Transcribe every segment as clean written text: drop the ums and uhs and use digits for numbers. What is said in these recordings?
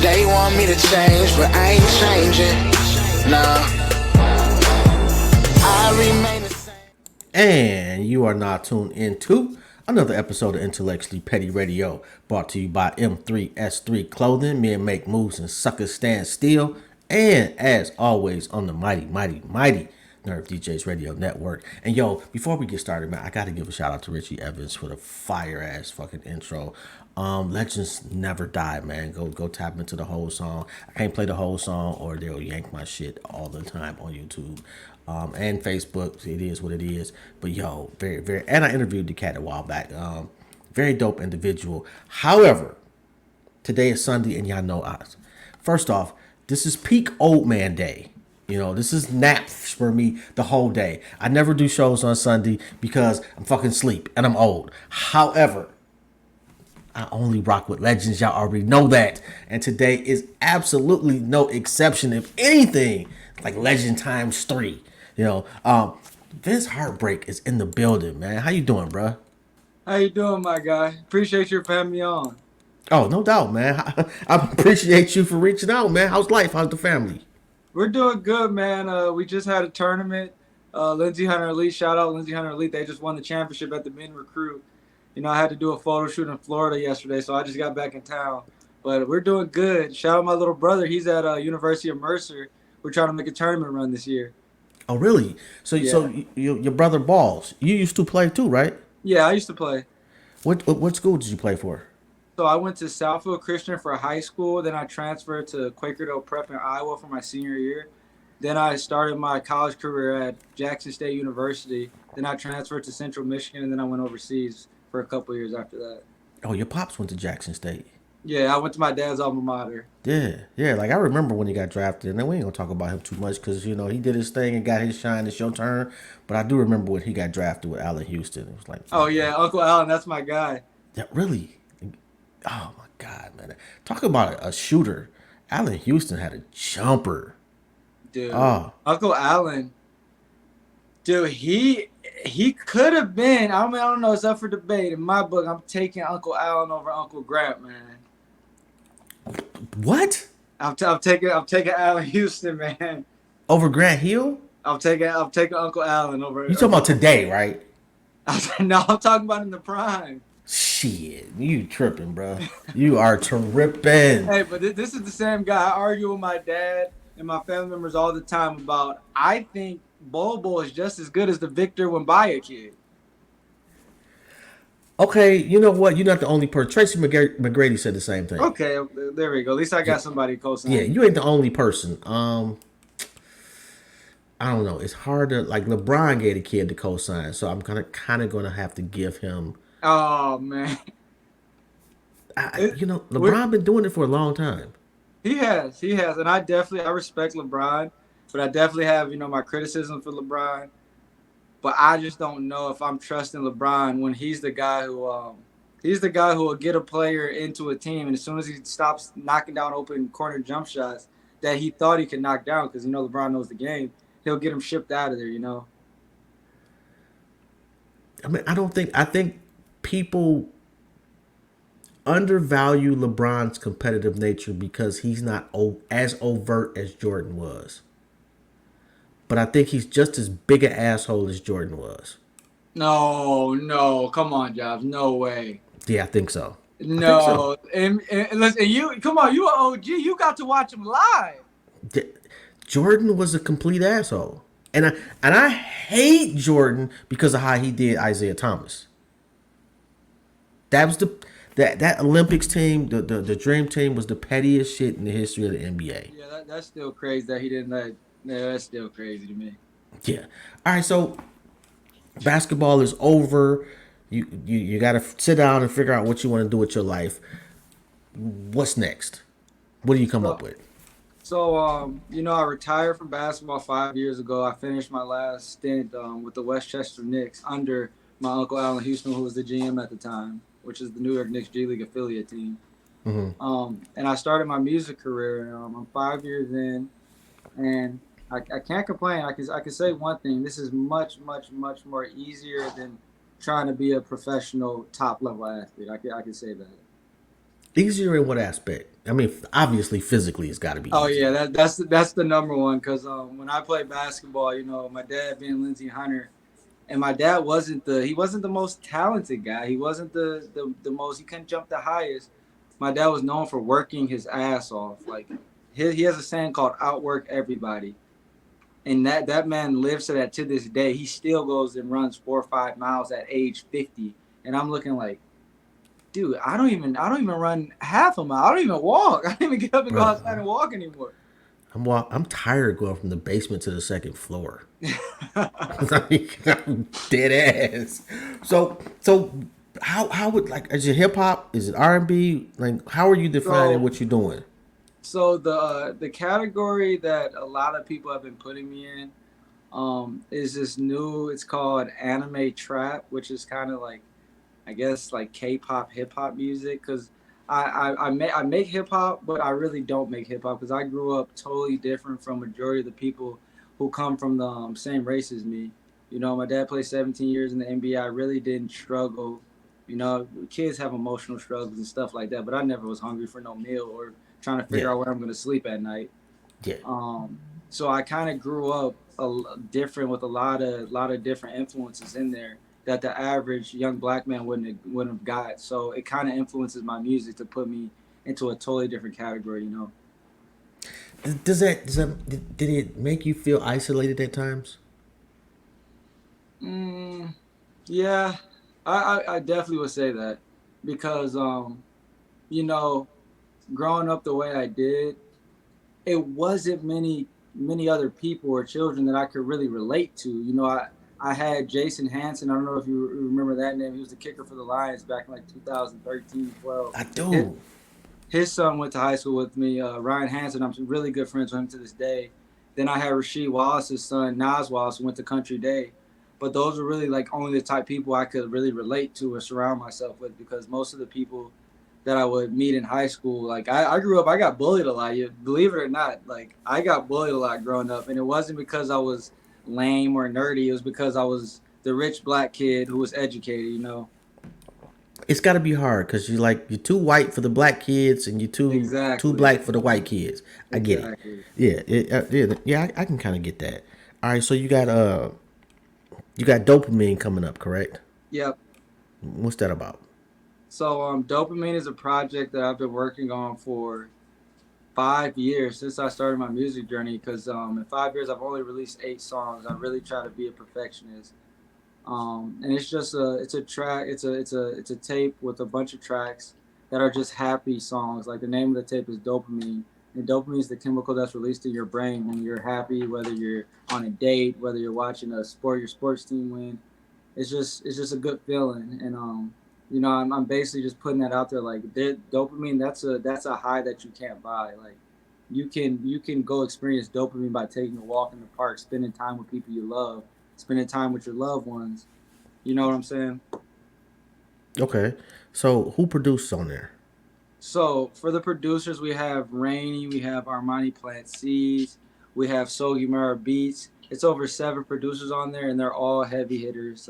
They want me to change, but I ain't changing. Nah, I remain the same. And you are now tuned into another episode of Intellectually Petty Radio, brought to you by M3S3 Clothing. Men make moves and suckers stand still. And as always, on the mighty Nerve DJs Radio Network. And yo, before we get started, man, I gotta give a shout out to Richie Evans for the fire ass fucking intro. Legends never die, man. Go tap into the whole song. I can't play the whole song or they'll yank my shit all the time on YouTube. And Facebook. It is what it is. But yo, very, and I interviewed the cat a while back. Very dope individual. However, today is Sunday and y'all know us. First off, this is peak old man day. You know, this is naps for me the whole day. I never do shows on Sunday because I'm fucking sleep and I'm old. However, I only rock with legends. Y'all already know that. And today is absolutely no exception. If anything, like legend times 3. You know, Vince Heartbreak is in the building, man. How you doing, bro? How you doing, my guy? Appreciate you for having me on. Oh, no doubt, man. I appreciate you for reaching out, man. How's life? How's the family? We're doing good, man. We just had a tournament. Lindsey Hunter Elite, shout out Lindsey Hunter Elite. They just won the championship at the Men Recruit. You know, I had to do a photo shoot in Florida yesterday, so I just got back in town. But we're doing good. Shout out my little brother. He's at University of Mercer. We're trying to make a tournament run this year. Oh, really? So, yeah. So your brother balls. You used to play too, right? Yeah, I used to play. What school did you play for? So I went to Southfield Christian for high school. Then I transferred to Quakerdale Prep in Iowa for my senior year. Then I started my college career at Jackson State University. Then I transferred to Central Michigan, and then I went overseas for a couple years after that. Oh, your pops went to Jackson State. Yeah, I went to my dad's alma mater. Yeah. Like I remember when he got drafted, and then we ain't gonna talk about him too much because you know he did his thing and got his shine. It's your turn. But I do remember when he got drafted with Allen Houston. It was like, oh yeah, Uncle Allen, that's my guy. Yeah, really. Oh my God, man! Talk about a shooter. Allen Houston had a jumper. Dude, Uncle Allen. Dude, he could have been. I don't know. It's up for debate. In my book, I'm taking Uncle Allen over Uncle Grant, man. What? I'm taking Allen Houston, man. Over Grant Hill? I'm taking Uncle Allen over. You talking about today, right? No, I'm talking about in the prime. Shit, you tripping, bro. You are tripping. Hey, but this is the same guy. I argue with my dad and my family members all the time about, I think Bobo is just as good as the Victor Wembanyama kid. Okay, you know what? You're not the only person. Tracy McGrady said the same thing. Okay, there we go. At least I got somebody co-signing. Yeah, you ain't the only person. I don't know. It's hard to, like, LeBron gave the kid the co-sign, so I'm kind of gonna have to give him. Oh man, LeBron been doing it for a long time. He has, and I respect LeBron, but I definitely have my criticism for LeBron. But I just don't know if I'm trusting LeBron when he's the guy who will get a player into a team, and as soon as he stops knocking down open corner jump shots that he thought he could knock down, because LeBron knows the game, he'll get him shipped out of there. I mean, I think people undervalue LeBron's competitive nature because he's not as overt as Jordan was. But I think he's just as big an asshole as Jordan was. No, come on, Jobs, no way. Yeah, I think so. No, and listen, you come on, you an OG, you got to watch him live. Jordan was a complete asshole, and I hate Jordan because of how he did Isaiah Thomas. That was that Olympics team, the Dream Team, was the pettiest shit in the history of the NBA. Yeah, that's still crazy that he didn't let. Yeah, that's still crazy to me. Yeah. All right, so basketball is over. You got to sit down and figure out what you want to do with your life. What's next? What do you come So, up with? I retired from basketball 5 years ago. I finished my last stint with the Westchester Knicks under my uncle Allen Houston, who was the GM at the time, which is the New York Knicks G League affiliate team. Hmm. And I started my music career. I'm 5 years in, and I can't complain. I can say one thing: this is much, much, much more easier than trying to be a professional top level athlete. I can say that. Easier in what aspect? I mean, obviously, physically, it's got to be Oh yeah, easier. that's the number one because when I played basketball, my dad being Lindsey Hunter, and my dad wasn't the most talented guy. He wasn't the most. He couldn't jump the highest. My dad was known for working his ass off. Like he has a saying called "outwork everybody," and that man lives to that to this day. He still goes and runs 4 or 5 miles at age 50, and I'm looking like, dude, I don't even run half a mile. I don't even walk. I don't even get up and go Bro, outside and walk anymore. I'm tired of going from the basement to the second floor. I'm dead ass. So how would like is it hip hop? Is it R&B? Like how are you defining so what you're doing? so the category that a lot of people have been putting me in is this new. It's called anime trap, which is kind of like I guess like K-pop hip hop music because I make hip hop, but I really don't make hip hop because I grew up totally different from majority of the people who come from the same race as me. My dad played 17 years in the NBA. I really didn't struggle. Kids have emotional struggles and stuff like that, but I never was hungry for no meal or trying to figure Yeah, out where I'm going to sleep at night. yeah. So I kind of grew up different with a lot of different influences in there that the average young black man wouldn't have got. So it kind of influences my music to put me into a totally different category. Did it make you feel isolated at times? Mm, yeah, I definitely would say that because you know, growing up the way I did, it wasn't many other people or children that I could really relate to. I had Jason Hanson. I don't know if you remember that name. He was the kicker for the Lions back in like 2013, 12. I His, do. his son went to high school with me, Ryan Hanson. I'm really good friends with him to this day. Then I had Rasheed Wallace's son, Nas Wallace, who went to Country Day. But those were really like only the type of people I could really relate to or surround myself with because most of the people that I would meet in high school. Like I grew up, I got bullied a lot. You believe it or not, like I got bullied a lot growing up, and it wasn't because I was lame or nerdy. It was because I was the rich black kid who was educated. It's got to be hard because you're too white for the black kids and you're too Exactly. black for the white kids. I get it. Exactly. Yeah. I can kind of get that. All right, so you got dopamine coming up, correct? Yep. What's that about? So dopamine is a project that I've been working on for 5 years since I started my music journey. Because in 5 years I've only released 8 songs. I really try to be a perfectionist. And it's a track, it's a tape with a bunch of tracks that are just happy songs. Like the name of the tape is dopamine, and dopamine is the chemical that's released in your brain when you're happy, whether you're on a date, whether you're watching your sports team win. It's just a good feeling, and I'm basically just putting that out there. Like dopamine, that's a high that you can't buy. Like you can go experience dopamine by taking a walk in the park, spending time with people you love, spending time with your loved ones. You know what I'm saying? Okay, so who produced on there? So for the producers, we have Rainy, we have Armani Plant Seeds, we have Sogi Mara Beats. It's over 7 producers on there, and they're all heavy hitters.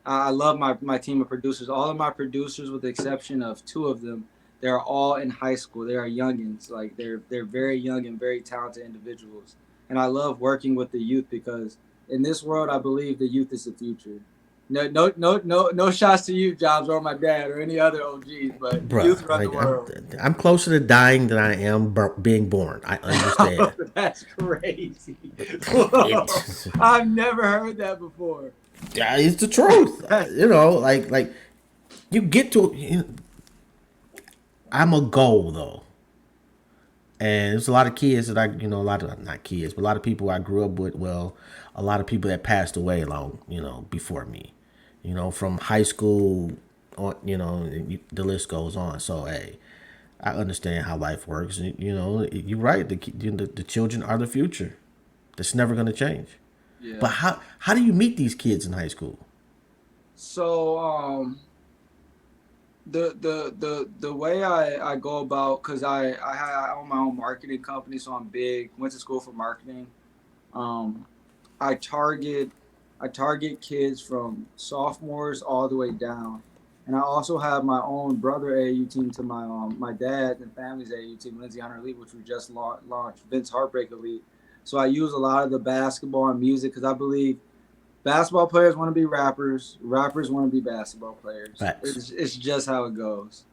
I love my team of producers. All of my producers, with the exception of 2 of them, they're all in high school. They are youngins. Like they're very young and very talented individuals. And I love working with the youth because in this world, I believe the youth is the future. No, no, no, no, no shots to you, Jobs, or my dad, or any other OGs, but the youth Bruh, run the like world. I'm closer to dying than I am being born. I understand. That's crazy. Whoa. It's I've never heard that before. yeah, it's the truth. That's Like you get to. I'm a goal though, and there's a lot of kids that a lot of not kids, but a lot of people I grew up with. Well, a lot of people that passed away along, before me. From high school on, and the list goes on. So hey, I understand how life works. You know, you're right. The children are the future. That's never going to change. But Yeah. how do you meet these kids in high school? So the way I go about, because I own my own marketing company, so I'm big. Went to school for marketing. Um, I target I target kids from sophomores all the way down, and I also have my own brother AAU team to my dad and family's AAU team, Lindsey Hunter Elite, which we just launched, Vince Heartbreak Elite. So I use a lot of the basketball and music because I believe basketball players want to be rappers, rappers want to be basketball players. Facts. It's just how it goes.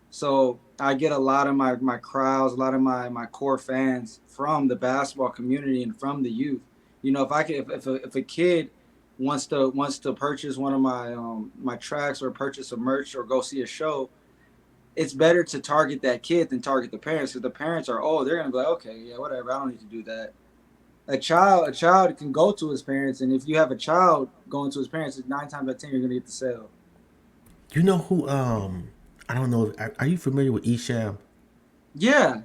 So I get a lot of my crowds, a lot of my core fans from the basketball community and from the youth. You know, if I can, if a kid wants to purchase one of my tracks or purchase a merch or go see a show, it's better to target that kid than target the parents, because the parents are, oh, they're gonna be like, okay, yeah, whatever, I don't need to do that. A child can go to his parents, and if you have a child going to his parents, 9 times out of 10 you're gonna get the sale. You know who? I don't know. Are you familiar with Esham? Yeah,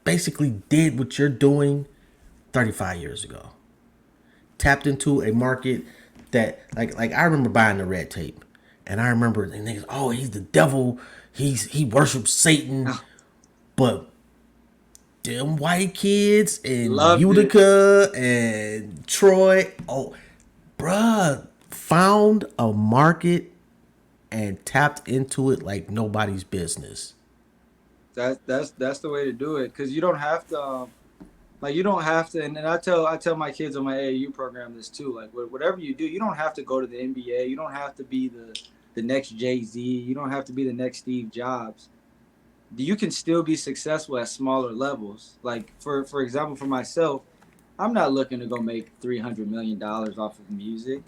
Basically, did what you're doing 35 years ago. Tapped into a market that, like I remember buying the red tape, and I remember the niggas, oh, he's the devil. He worships Satan, but them white kids in loved it. Utica and Troy, oh, bruh, found a market and tapped into it like nobody's business. That's the way to do it, because you don't have to like you don't have to, and I tell my kids on my AAU program this too, like whatever you do, you don't have to go to the NBA, you don't have to be the next Jay-Z, you don't have to be the next Steve Jobs. You can still be successful at smaller levels. Like for example, for myself, I'm not looking to go make $300 million off of music.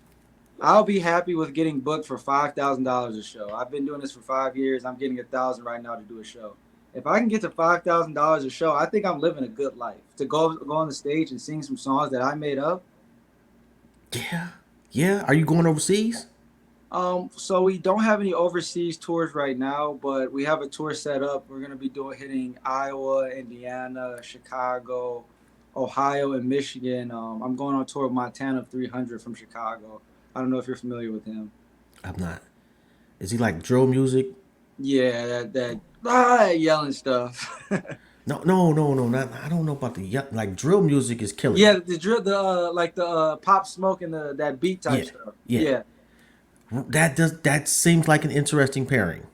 I'll be happy with getting booked for $5,000 a show. I've been doing this for 5 years. I'm getting 1,000 right now to do a show. If I can get to $5,000 a show, I think I'm living a good life. To go on the stage and sing some songs that I made up. Yeah. Yeah. Are you going overseas? So we don't have any overseas tours right now, but we have a tour set up. We're gonna be hitting Iowa, Indiana, Chicago, Ohio, and Michigan. I'm going on tour with Montana 300 from Chicago. I don't know if you're familiar with him. I'm not. Is he like drill music? Yeah, that yelling stuff. No, no, no, no. Not. I don't know about like drill music is killing Yeah, me. the drill, the like the pop smoke and the that beat type Yeah. stuff. Yeah. Yeah, That seems like an interesting pairing.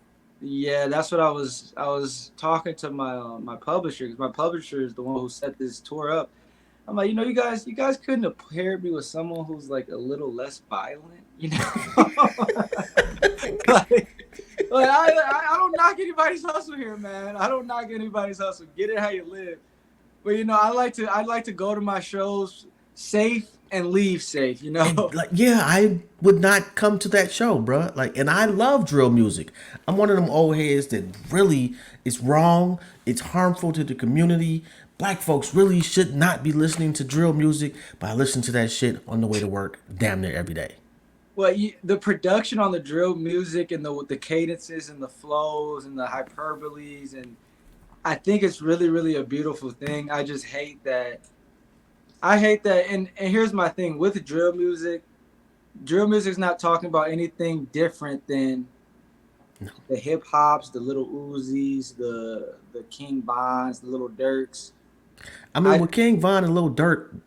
yeah, that's what I was talking to my publisher, because my publisher is the one who set this tour up. I'm like, you guys couldn't have paired me with someone who's like a little less violent, you know? I don't knock anybody's hustle here, man. I don't knock anybody's hustle. Get it how you live. But I like to go to my shows safe and leave safe, you And know? like, yeah, I would not come to that show, bruh. Like, and I love drill music. I'm one of them old heads that really is wrong. It's harmful to the community. Black folks really should not be listening to drill music, but I listen to that shit on the way to work damn near every day. Well, the production on the drill music and the cadences and the flows and the hyperboles, and I think it's really really a beautiful thing. I just hate that. I hate that, and here's my thing with drill music. Drill music's not talking about anything different than No. the hip hops, the little Uzis, the King Bonds, the little Dirks. I mean, I with King Von and Lil Durk,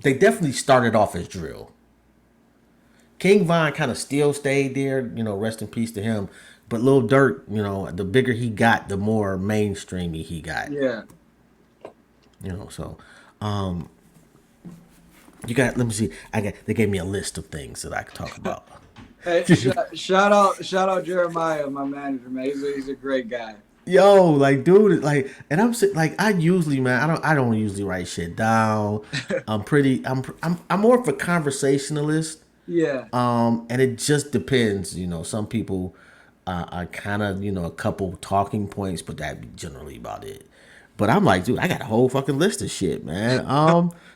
they definitely started off as drill. King Von kind of still stayed there, rest in peace to him. But Lil Durk, the bigger he got, the more mainstreamy he got. Yeah. So um you got, let me see. They gave me a list of things that I could talk about. Hey, shout out Jeremiah, my manager, man. He's a great guy. Yo, like, dude, like, and like, I usually, man, I don't usually write shit down. I'm more of a conversationalist. Yeah. And it just depends. Some people are kind of, a couple talking points, but that'd be generally about it. But I'm like, dude, I got a whole fucking list of shit, man.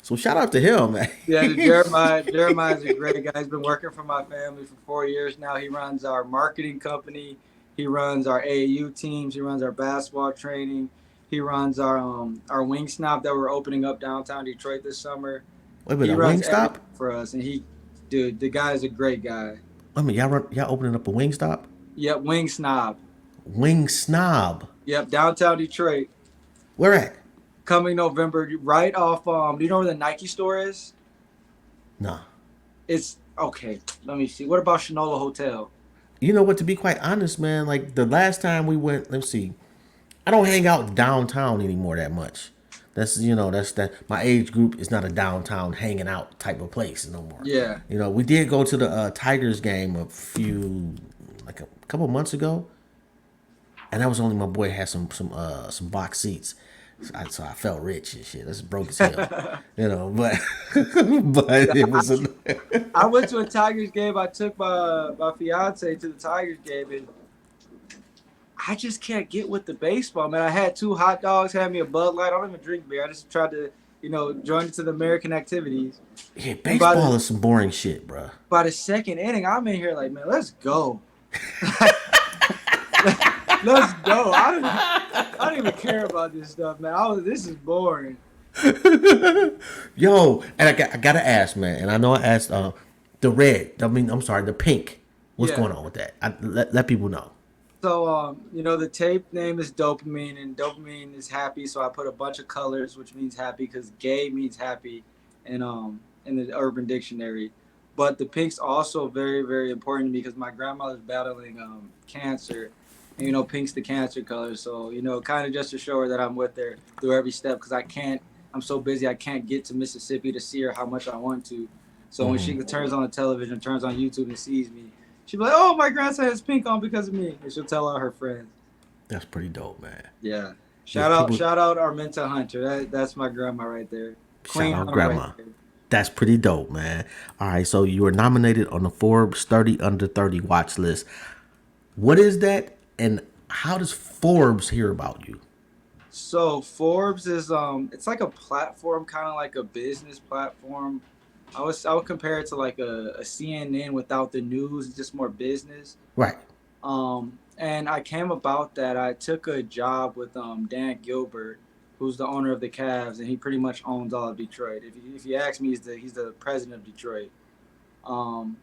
So shout out to him, man. Yeah, Jeremiah's a great guy. He's been working for my family for 4 years now. He runs our marketing company. He runs our AAU teams. He runs our basketball training. He runs our wing stop that we're opening up downtown Detroit this summer. Wait a He minute, a runs wing stop? everything for us, and dude, the guy is a great guy. I mean, y'all opening up a wing stop? Yep, wing snob. Wing snob. Yep, downtown Detroit. Where at? Coming November, right off. Do you know where the Nike store is? No. It's okay. Let me see. What about Shinola Hotel? You know what? To be quite honest, man, like the last time we went, let's see, I don't hang out downtown anymore that much. That's that's that my age group is not a downtown hanging out type of place no more. Yeah. We did go to the Tigers game a couple months ago, and that was only my boy had some box seats. So I felt rich and shit. That's broke as hell, But but it was. I went to a Tigers game. I took my fiance to the Tigers game, and I just can't get with the baseball, man. I had 2 hot dogs, had me a Bud Light. I don't even drink beer. I just tried to, join into the American activities. Yeah, baseball is some boring shit, bro. By the second inning, I'm in here like, man, let's go. Let's go. I don't even care about this stuff, man. This is boring. Yo, and I gotta ask, man. And I know I asked the red. I'm sorry, the pink. What's going on with that? Let people know. So, the tape name is Dopamine, and dopamine is happy. So I put a bunch of colors, which means happy, because gay means happy, in the Urban Dictionary. But the pink's also very, very important to me because my grandmother's battling cancer. And, pink's the cancer color. So, kind of just to show her that I'm with her through every step because I'm so busy I can't get to Mississippi to see her how much I want to. So when she turns on the television, turns on YouTube and sees me, she'll be like, oh, my grandson has pink on because of me. And she'll tell all her friends. That's pretty dope, man. Yeah. Shout out Lindsey Hunter. That's my grandma right there. Queen shout out grandma. Right there. That's pretty dope, man. All right, so you were nominated on the Forbes 30 Under 30 watch list. What is that, and how does Forbes hear about you? So Forbes is it's like a platform, kind of like a business platform. I would compare it to like a CNN without the news, just more business. Right. And I came about that. I took a job with Dan Gilbert, who's the owner of the Cavs, and he pretty much owns all of Detroit. If you ask me, he's the president of Detroit. I'm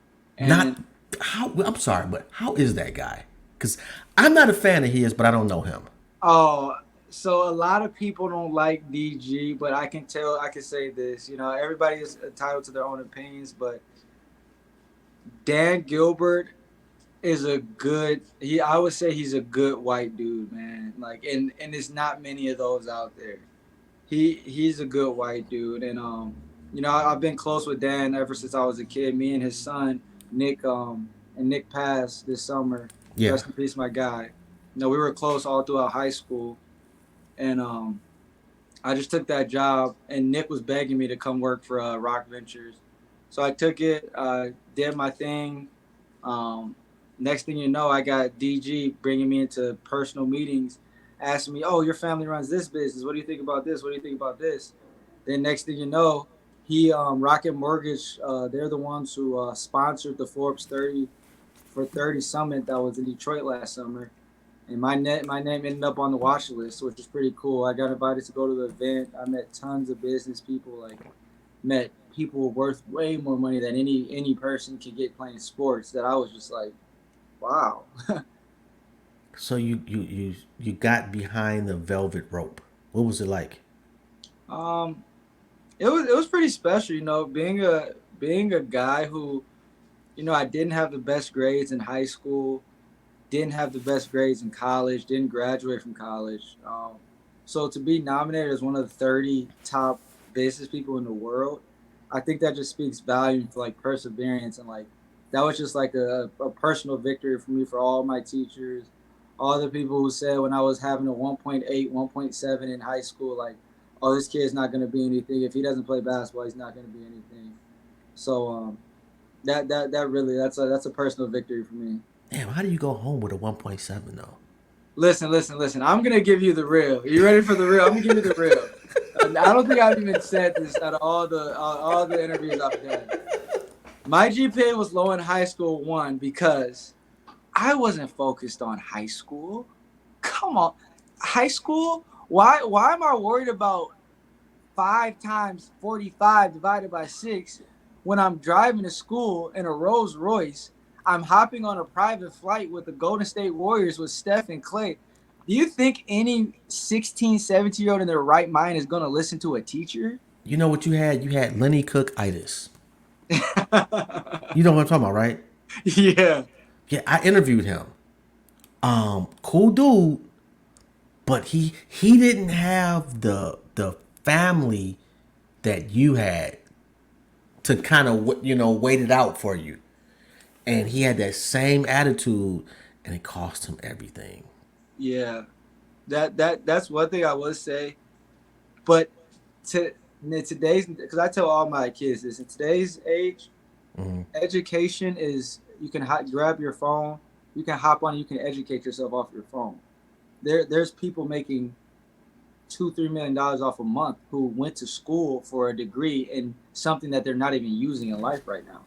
sorry, but how is that guy? Because I'm not a fan of his, but I don't know him. Oh, so a lot of people don't like DG, but I can say this. Everybody is entitled to their own opinions, but Dan Gilbert is I would say he's a good white dude, man. Like, and there's not many of those out there. He's a good white dude, and I've been close with Dan ever since I was a kid. Me and his son Nick, and Nick passed this summer. Yeah. Rest in peace, my guy. We were close all throughout high school, and I just took that job, and Nick was begging me to come work for Rock Ventures, so I took it, did my thing. Next thing you know, I got DG bringing me into personal meetings, asking me, oh, your family runs this business. What do you think about this? What do you think about this? Then next thing you know, he, Rocket Mortgage, they're the ones who sponsored the Forbes 30 for 30 Summit that was in Detroit last summer. And my name ended up on the watch list, which is pretty cool. I got invited to go to the event. I met tons of business people, met people worth way more money than any person could get playing sports, that I was just like, wow. So you got behind the velvet rope. What was it like? It was pretty special, being a guy who, I didn't have the best grades in high school, didn't have the best grades in college, didn't graduate from college. So to be nominated as one of the 30 top business people in the world, I think that just speaks volume for perseverance, and that was just a personal victory for me, for all my teachers, all the people who said when I was having a 1.8, 1.7 in high school, oh, this kid's not going to be anything. If he doesn't play basketball, he's not going to be anything. So that really, that's a personal victory for me. Damn, how do you go home with a 1.7 though? Listen. I'm going to give you the real. Are you ready for the real? I'm going to give you the real. I don't think I've even said this out of all the interviews I've done. My GPA was low in high school, one, because I wasn't focused on high school. Come on, high school. Why am I worried about 5 times 45 divided by 6 when I'm driving to school in a Rolls Royce? I'm hopping on a private flight with the Golden State Warriors with Steph and Clay. Do you think any 16, 17-year-old in their right mind is going to listen to a teacher? You know what you had? You had Lenny Cook-itis. You know what I'm talking about, right? Yeah. Yeah, I interviewed him. Cool dude, but he didn't have the family that you had to kind of wait it out for you, and he had that same attitude, and it cost him everything. Yeah. That's one thing I would say. But to in today's, because I tell all my kids this, in today's age, Mm-hmm. education is, you can grab your phone, you can hop on, you can educate yourself off your phone. There's people making $2-3 million off a month who went to school for a degree in something that they're not even using in life right now.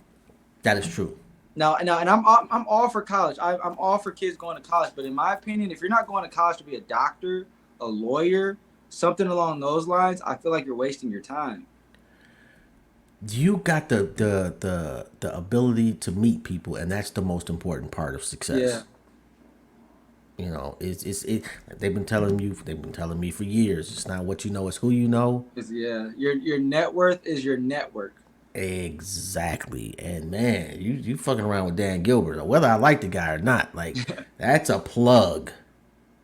That is true. Now, and I'm all for college. I'm all for kids going to college. But in my opinion, if you're not going to college to be a doctor, a lawyer, something along those lines, I feel like you're wasting your time. You got the ability to meet people, and that's the most important part of success. Yeah. They've been telling me for years. It's not what you know, it's who you know. Yeah. Your net worth is your network. Exactly. And man, you fucking around with Dan Gilbert, whether I like the guy or not, like that's a plug.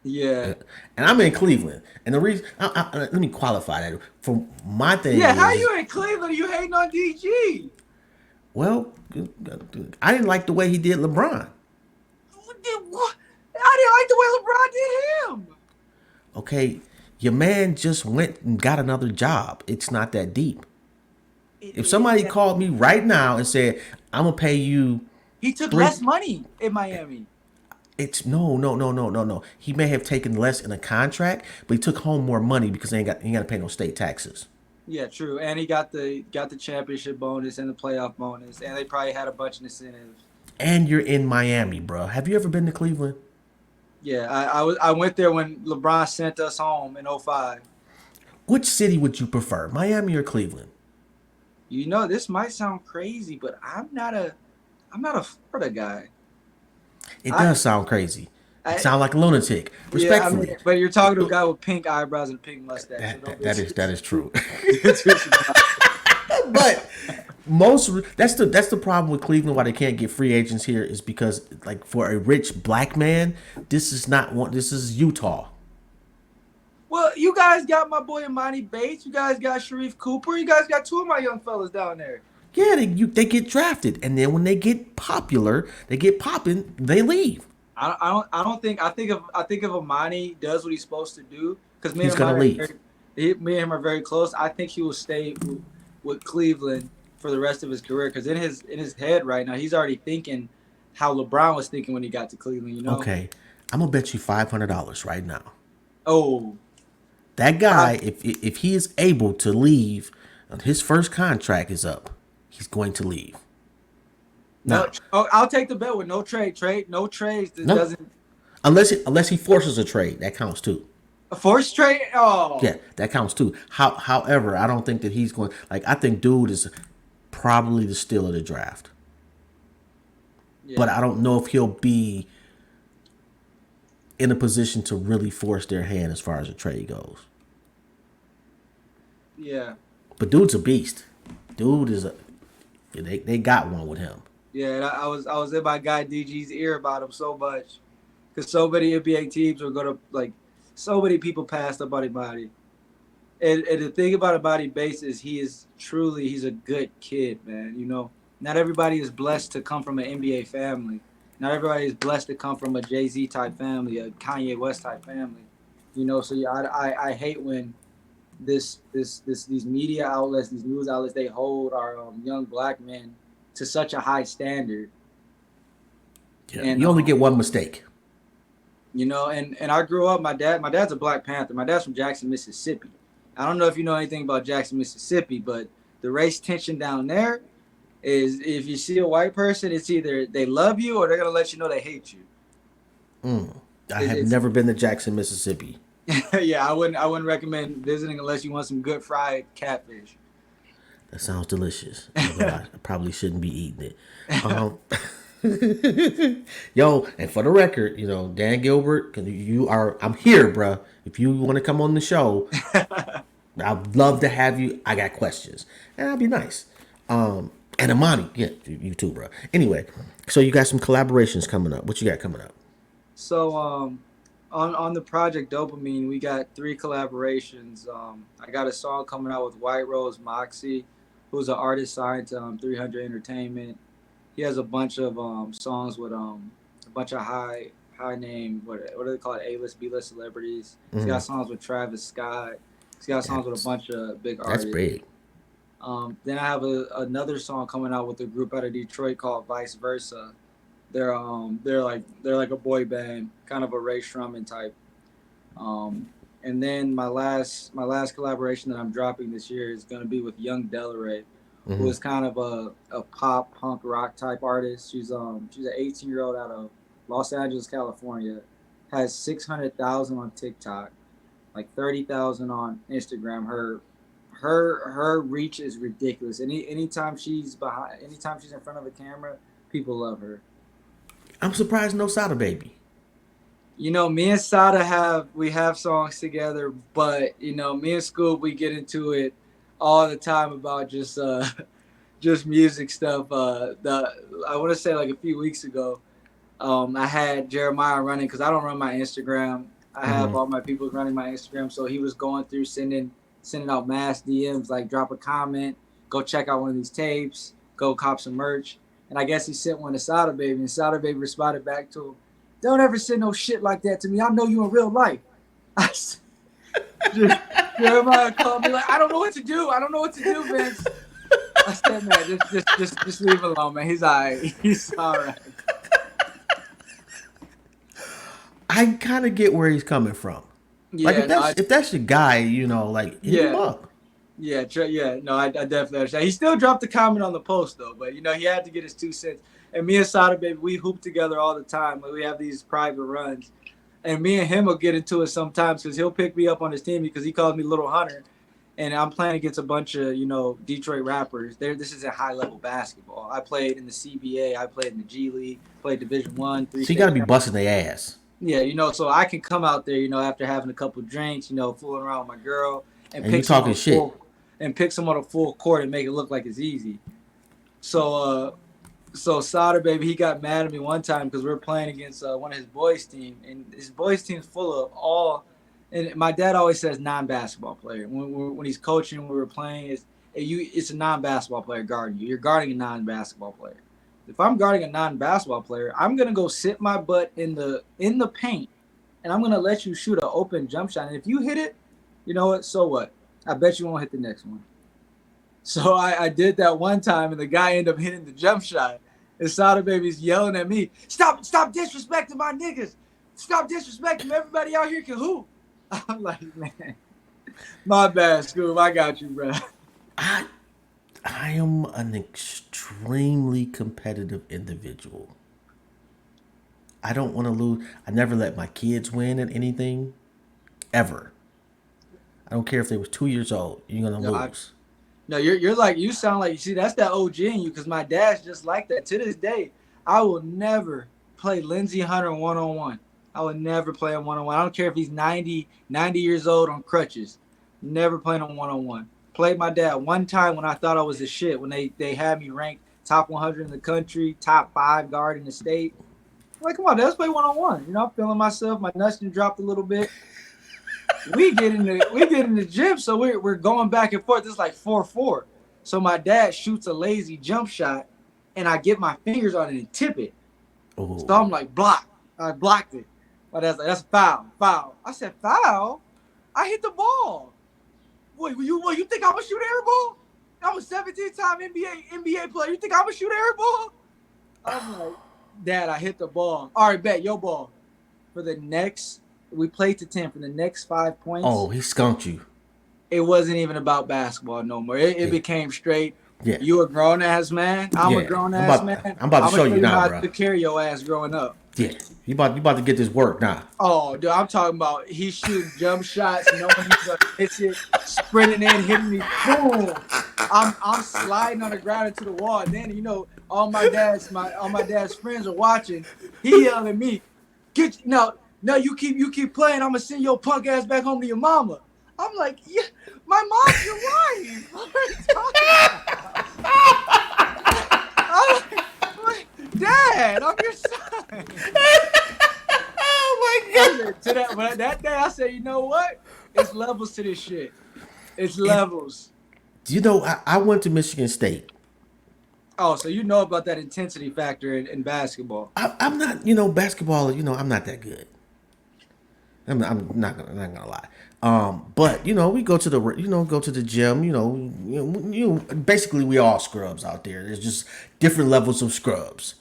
Yeah. And I'm in Cleveland, and the reason let me qualify that for my thing. Yeah. How you in Cleveland? You hating on DG? Well, I didn't like the way he did LeBron. What? I didn't like the way LeBron did him. Okay, your man just went and got another job. It's not that deep. If somebody called me right now and said, "I'm gonna pay you," he took less money in Miami. It's no. He may have taken less in a contract, but he took home more money because he ain't got to pay no state taxes. Yeah, true. And he got the championship bonus and the playoff bonus, and they probably had a bunch of incentives. And you're in Miami, bro. Have you ever been to Cleveland? Yeah, I went there when LeBron sent us home in 2005. Which city would you prefer, Miami or Cleveland? You know, this might sound crazy, but I'm not a Florida guy. It does sound crazy. It sounds like a lunatic. Respectfully. Yeah, but you're talking to a guy with pink eyebrows and a pink mustache. That is true. But that's the problem with Cleveland. Why they can't get free agents here is because, like, for a rich black man, this is Utah. Well, you guys got my boy Imani Bates. You guys got Sharif Cooper. You guys got two of my young fellas down there. Yeah, they get drafted, and then when they get popular, they get popping, they leave. I think if Imani does what he's supposed to do, because he's gonna leave. Me and him are very close. I think he will stay with Cleveland for the rest of his career, because in his head right now, he's already thinking how LeBron was thinking when he got to Cleveland. You know? Okay, I'm gonna bet you $500 right now. Oh, that guy, if he is able to leave, his first contract is up. He's going to leave. No, I'll take the bet with no trade. No trades. Doesn't. Unless he forces a trade, that counts too. A forced trade? Oh. Yeah, that counts too. However, I don't think that he's going. Like, I think dude is probably the steal of the draft. Yeah. But I don't know if he'll be in a position to really force their hand as far as a trade goes. Yeah. But dude's a beast. Dude is they got one with him. Yeah, and I was in my guy DG's ear about him so much, because so many NBA teams are gonna, like, so many people passed up on Imani. And the thing about Imani Bates is he's a good kid, man. You know, not everybody is blessed to come from an NBA family. Not everybody is blessed to come from a Jay-Z type family, a Kanye West type family. You know, so yeah, I hate when these media outlets, these news outlets, they hold our young black men to such a high standard. Yeah, and you only get one mistake. You know, and I grew up, my dad's a Black Panther. My dad's from Jackson, Mississippi. I don't know if you know anything about Jackson, Mississippi, but the race tension down there is, if you see a white person, it's either they love you or they're going to let you know they hate you. I have never been to Jackson, Mississippi. Yeah, I wouldn't recommend visiting unless you want some good fried catfish. That sounds delicious. Although I probably shouldn't be eating it. Yo, and for the record, Dan Gilbert, I'm here, bruh. If you want to come on the show, I'd love to have you. I got questions, and that'd be nice. And Amani, yeah, you too, bro. Anyway, so you got some collaborations coming up. What you got coming up? So on the project Dopamine, we got 3 collaborations. I got a song coming out with White Rose Moxie, who's an artist signed to 300 Entertainment. He has a bunch of songs with a bunch of high name, what do they call it, A-list, B-list celebrities. He's got songs with Travis Scott. He's got songs with a bunch of big artists. That's big. Then I have another song coming out with a group out of Detroit called Vice Versa. They're like a boy band, kind of a Ray Shrumman type. And then my last collaboration that I'm dropping this year is going to be with Young Delaray, who is kind of a pop punk rock type artist. She's an 18-year-old out of Los Angeles, California. Has 600,000 on TikTok, like 30,000 on Instagram. Her reach is ridiculous. Anytime she's in front of a camera, people love her. I'm surprised no Sada Baby. Me and Sada have songs together, but me and Scoop, we get into it all the time about just music stuff. I want to say like a few weeks ago, I had Jeremiah running because I don't run my Instagram. I have all my people running my Instagram, so he was going through sending out mass DMs like drop a comment, go check out one of these tapes, go cop some merch. And I guess he sent one to Sada Baby, and Sada Baby responded back to him, "Don't ever send no shit like that to me. I know you in real life." Jeremiah called me like, I don't know what to do, Vince. I said, man, just leave him alone, man. He's all right. He's all right. I kind of get where he's coming from. Yeah, like if that's your guy, hit him up. Yeah, no, I definitely understand. He still dropped a comment on the post though, but he had to get his 2 cents. And me and Sada Baby, we hoop together all the time. Like, we have these private runs, and me and him will get into it sometimes because he'll pick me up on his team because he calls me Little Hunter, and I'm playing against a bunch of Detroit rappers. This is a high level basketball. I played in the CBA, I played in the G League, played Division 1, 3. So you got to be busting their ass. Yeah, so I can come out there, after having a couple drinks, fooling around with my girl, and pick talking shit. And pick someone on a full court and make it look like it's easy. So Sada Baby, he got mad at me one time because we were playing against one of his boys' team, and his boys' team's full of all. And my dad always says non-basketball player when he's coaching. When we were playing, it's a non-basketball player guarding you. You're guarding a non-basketball player. If I'm guarding a non-basketball player, I'm gonna go sit my butt in the paint, and I'm gonna let you shoot an open jump shot. And if you hit it, you know what? So what? I bet you won't hit the next one. So I did that one time, and the guy ended up hitting the jump shot. And Sada Baby's yelling at me, Stop disrespecting my niggas. Stop disrespecting everybody out here can hoop. I'm like, man, my bad, Scoob. I got you, bro. I am an extremely competitive individual. I don't want to lose. I never let my kids win at anything, ever. I don't care if they was 2 years old. You're gonna lose. You sound like, that's that OG in you, because my dad's just like that. To this day, I will never play Lindsey Hunter one-on-one. I would never play him one-on-one. I don't care if he's 90 years old on crutches. Never playing him one-on-one. Played my dad one time when I thought I was the shit, when they had me ranked top 100 in the country, top 5 guard in the state. I'm like, come on, let's play one-on-one. I'm feeling myself. My nuts dropped a little bit. We get in the gym, so we're going back and forth. This is like 4-4. So my dad shoots a lazy jump shot, and I get my fingers on it and tip it. Ooh. So I'm like, block. I blocked it. My dad's like, that's foul. I said, foul? I hit the ball. Wait, you think I'm a shoot air ball? I'm a 17-time NBA player. You think I'm a shoot air ball? I'm like, Dad, I hit the ball. All right, bet, your ball. We played to 10 for the next 5 points. Oh, he skunked you. It wasn't even about basketball no more. It became straight. Yeah. You a grown ass man. I'm a grown ass man. I'm about to show you now, bro. To carry your ass growing up. Yeah, you about to get this work now. Oh, dude, I'm talking about he's shooting jump shots, knowing he's gonna miss it, sprinting in, hitting me, boom. I'm sliding on the ground into the wall. And then all my dad's friends are watching. He yelling at me, no, you keep playing. I'm gonna send your punk ass back home to your mama. I'm like, yeah, my mom's your wife. What are you talking about? I'm like, Dad, I'm your son. Oh my god! But that day I said, you know what? It's levels to this shit. It's levels. You know, I went to Michigan State. Oh, so you know about that intensity factor in basketball. I'm not, basketball. I'm not that good. I'm not gonna lie. But we go to the gym. Basically we all scrubs out there. There's just different levels of scrubs,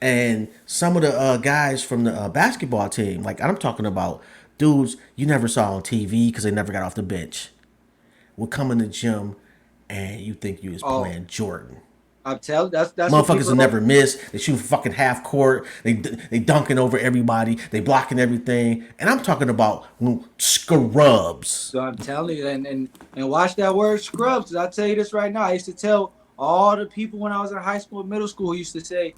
and some of the guys from the basketball team, like I'm talking about dudes you never saw on TV because they never got off the bench, would come in the gym, and you think you was playing Jordan. I'm telling that's Motherfuckers will never miss. They shoot fucking half court. They dunking over everybody. They blocking everything. And I'm talking about scrubs. So I'm telling you, and watch that word scrubs. Cause I'll tell you this right now. I used to tell all the people when I was in high school and middle school who used to say,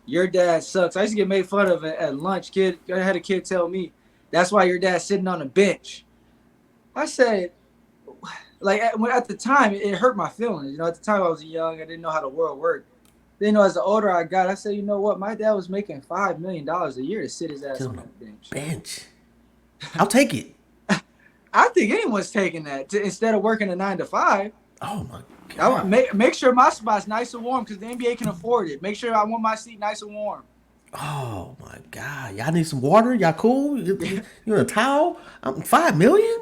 your dad sucks. I used to get made fun of at lunch. I had a kid tell me, that's why your dad's sitting on a bench. I said, like at the time, it hurt my feelings. At the time I was young, I didn't know how the world worked. Then, as the older I got, I said, you know what? My dad was making $5 million a year to sit his ass on that bench. I'll take it. I think anyone's taking that instead of working a 9 to 5. Oh my god! I want make sure my spot's nice and warm because the NBA can afford it. Make sure I want my seat nice and warm. Oh my god! Y'all need some water? Y'all cool? You in a towel? I'm $5 million.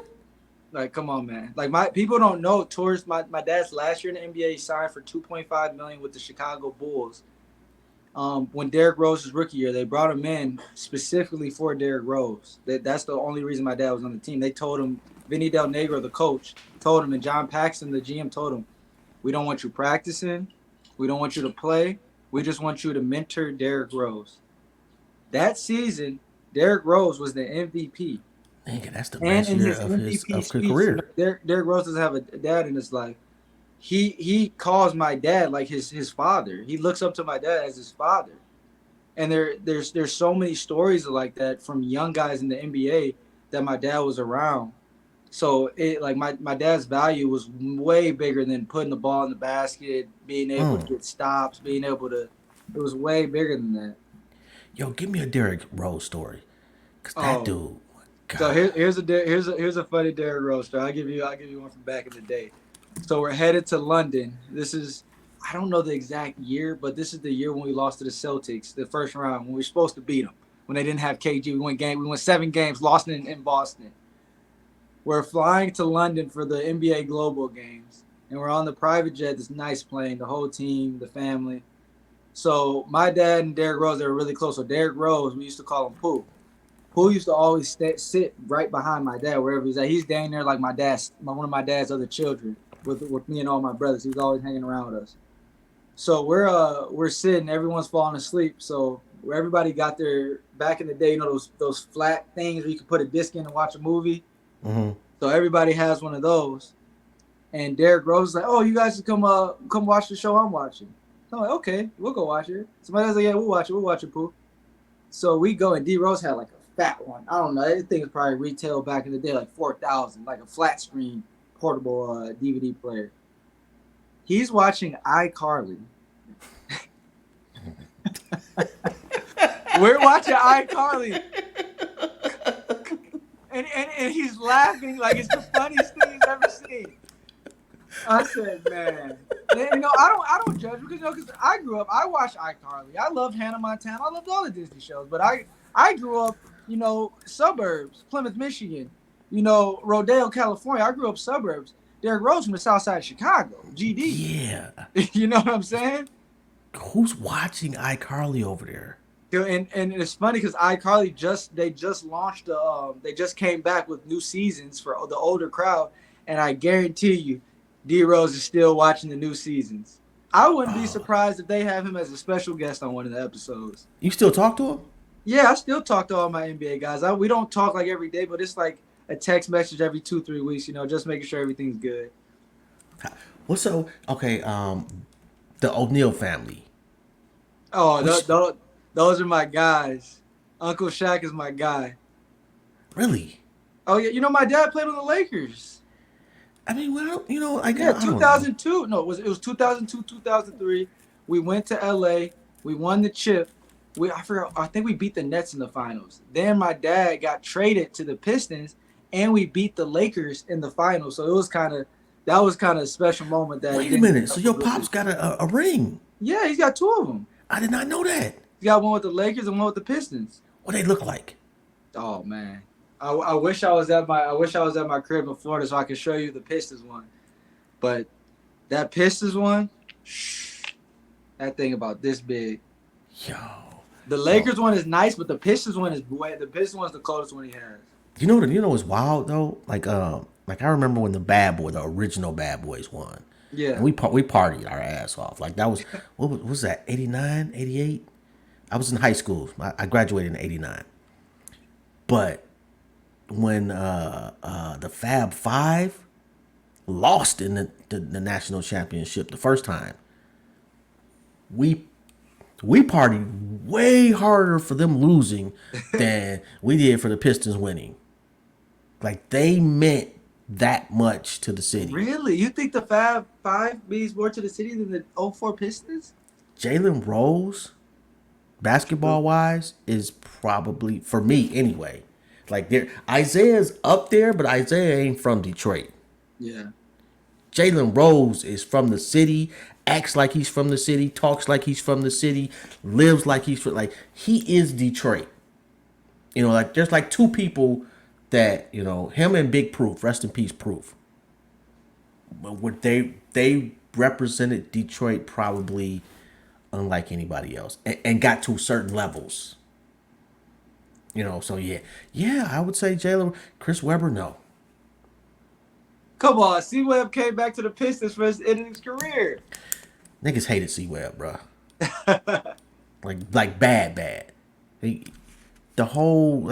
Like, come on, man. Like, my people don't know. Towards my dad's last year in the NBA, he signed for $2.5 million with the Chicago Bulls. When Derrick Rose's rookie year, they brought him in specifically for Derrick Rose. That's the only reason my dad was on the team. They told him, Vinny Del Negro, the coach, told him, and John Paxson, the GM, told him, we don't want you practicing. We don't want you to play. We just want you to mentor Derrick Rose. That season, Derrick Rose was the MVP. Nigga, that's the best year of his career. Derrick Rose doesn't have a dad in his life. He calls my dad like his father. He looks up to my dad as his father. And there's so many stories like that from young guys in the NBA that my dad was around. So my dad's value was way bigger than putting the ball in the basket, being able to get stops, being able to. It was way bigger than that. Yo, give me a Derrick Rose story, cause that dude. God. So here's a funny Derrick Rose story. I'll give you one from back in the day. So we're headed to London. This is, I don't know the exact year, but this is the year when we lost to the Celtics, the first round, when we were supposed to beat them, when they didn't have KG. We went 7 games, lost in Boston. We're flying to London for the NBA Global Games, and we're on the private jet, this nice plane, the whole team, the family. So my dad and Derrick Rose, they were really close. So Derrick Rose, we used to call him Pooh. Pooh used to always sit right behind my dad, wherever he's at. He's down there like one of my dad's other children with me and all my brothers. He was always hanging around with us. So we're sitting, everyone's falling asleep. So everybody got their, back in the day, those flat things where you could put a disc in and watch a movie. Mm-hmm. So everybody has one of those. And Derrick Rose is like, oh, you guys should come watch the show I'm watching. So I'm like, okay, we'll go watch it. Somebody else like, yeah, we'll watch it, Pooh. So we go, and D Rose had like a fat one. I don't know. I think it's probably retail back in the day, like $4,000, like a flat screen portable DVD player. He's watching iCarly. We're watching iCarly. And he's laughing like it's the funniest thing he's ever seen. I said, man, I don't judge because I grew up, I watched iCarly. I loved Hannah Montana. I loved all the Disney shows, but I grew up, suburbs, Plymouth, Michigan, Rodeo, California. I grew up suburbs. Derrick Rose from the south side of Chicago, GD. Yeah. You know what I'm saying? Who's watching iCarly over there? And it's funny because iCarly just launched they just came back with new seasons for the older crowd, and I guarantee you, D Rose is still watching the new seasons. I wouldn't be surprised if they have him as a special guest on one of the episodes. You still talk to him? Yeah, I still talk to all my NBA guys. We don't talk like every day, but it's like a text message every 2-3 weeks. Just making sure everything's good. What's so okay? The O'Neal family. Oh, Which those are my guys. Uncle Shaq is my guy. really? Oh yeah, my dad played on the Lakers. I mean, well, like Yeah, I don't know. 2002. No, it was 2002, 2003. We went to LA. We won the chip. I forgot. I think we beat the Nets in the finals. Then my dad got traded to the Pistons, and we beat the Lakers in the finals. So that was kind of a special moment that he Wait a didn't minute. get So up your with pops Lakers. got a ring? Yeah, he's got two of them. I did not know that. He's got one with the Lakers and one with the Pistons. What they look like? Oh man, I wish I was at my crib in Florida so I could show you the Pistons one. But that Pistons one, that thing about this big. Yo. The So Lakers one is nice, but the Pistons one is the Pistons one's the closest one he has. what's wild though? Like I remember when the original Bad Boys won. And Yeah. we partied our ass off. Like that was what was that? 89, 88? I was in high school. I graduated in 89. But when the Fab Five lost in the national championship the first time, we partied way harder for them losing than we did for the Pistons winning. Like they meant that much to the city. Really? You think the Fab Five means more to the city than the '04 Pistons? Jalen Rose, basketball wise, is probably for me anyway. Like there, Isaiah's up there, but Isaiah ain't from Detroit. Yeah. Jalen Rose is from the city, acts like he's from the city, talks like he's from the city, lives like he's from, like he is Detroit. Like there's like two people that him and Big Proof, rest in peace, Proof. But what they represented Detroit probably unlike anybody else, and got to certain levels. So yeah, I would say Jalen, Chris Webber, no. Come on, C-Web came back to the Pistons for his end of his career. Niggas hated C Web, bro. Like bad. The whole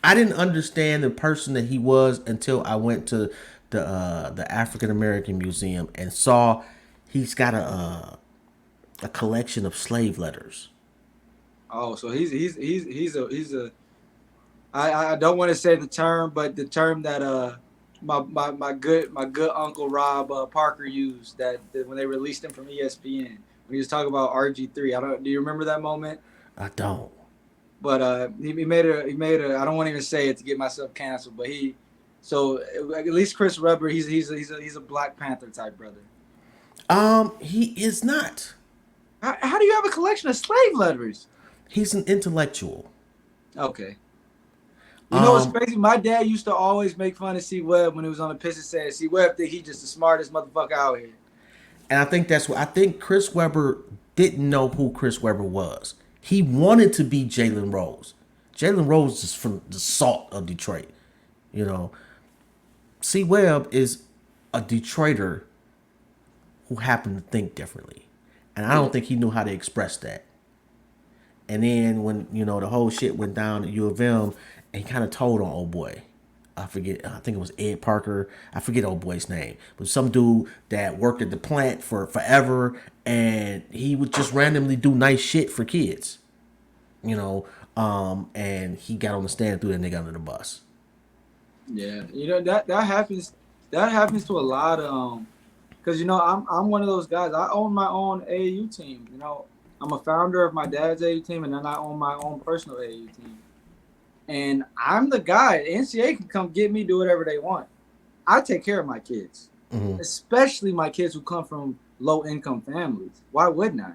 I didn't understand the person that he was until I went to the African American Museum and saw he's got a collection of slave letters. Oh, so he's a. I don't want to say the term, but the term that my good uncle Rob Parker used that when they released him from ESPN when he was talking about RG3. Do you remember that moment? I don't. But he made a I don't want to even say it to get myself canceled, but so at least Chris Webber he's a Black Panther type brother. He is not. How do you have a collection of slave letters? He's an intellectual. Okay. You know what's crazy? My dad used to always make fun of C Webb when he was on the Pistons, saying C Webb think he just the smartest motherfucker out here. And I think that's what I think. Chris Webber didn't know who Chris Webber was. He wanted to be Jalen Rose. Jalen Rose is from the salt of Detroit. C Webb is a Detroiter who happened to think differently, and I don't think he knew how to express that. And then when the whole shit went down at U of M, and he kind of told on old boy. I forget. I think it was Ed Parker. I forget old boy's name, but some dude that worked at the plant for forever, and he would just randomly do nice shit for kids. And he got on the stand and threw that nigga under the bus. Yeah, that happens. That happens to a lot of because I'm one of those guys. I own my own AAU team. I'm a founder of my dad's AAU team, and then I own my own personal AAU team. And I'm the guy. The NCAA can come get me, do whatever they want. I take care of my kids, especially my kids who come from low-income families. Why wouldn't I?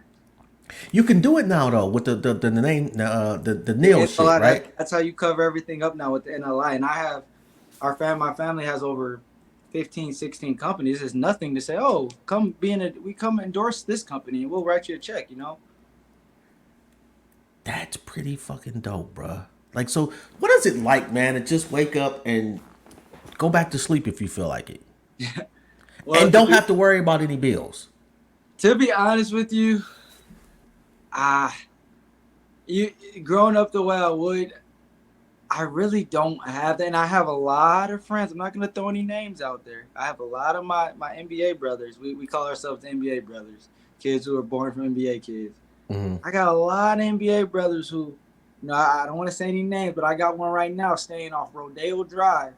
You can do it now though with the name the NIL shit, right? That's how you cover everything up now with the NLI. And I have my family has over 15, 16 companies. There's nothing to say, oh, we come endorse this company and we'll write you a check, That's pretty fucking dope, bruh. Like, so what is it like, man, to just wake up and go back to sleep if you feel like it? Well, and don't have to worry about any bills. To be honest with you, you growing up the way I would, I really don't have that. And I have a lot of friends. I'm not going to throw any names out there. I have a lot of my NBA brothers. We call ourselves the NBA brothers, kids who are born from NBA kids. Mm-hmm. I got a lot of NBA brothers who, I don't want to say any names, but I got one right now staying off Rodeo Drive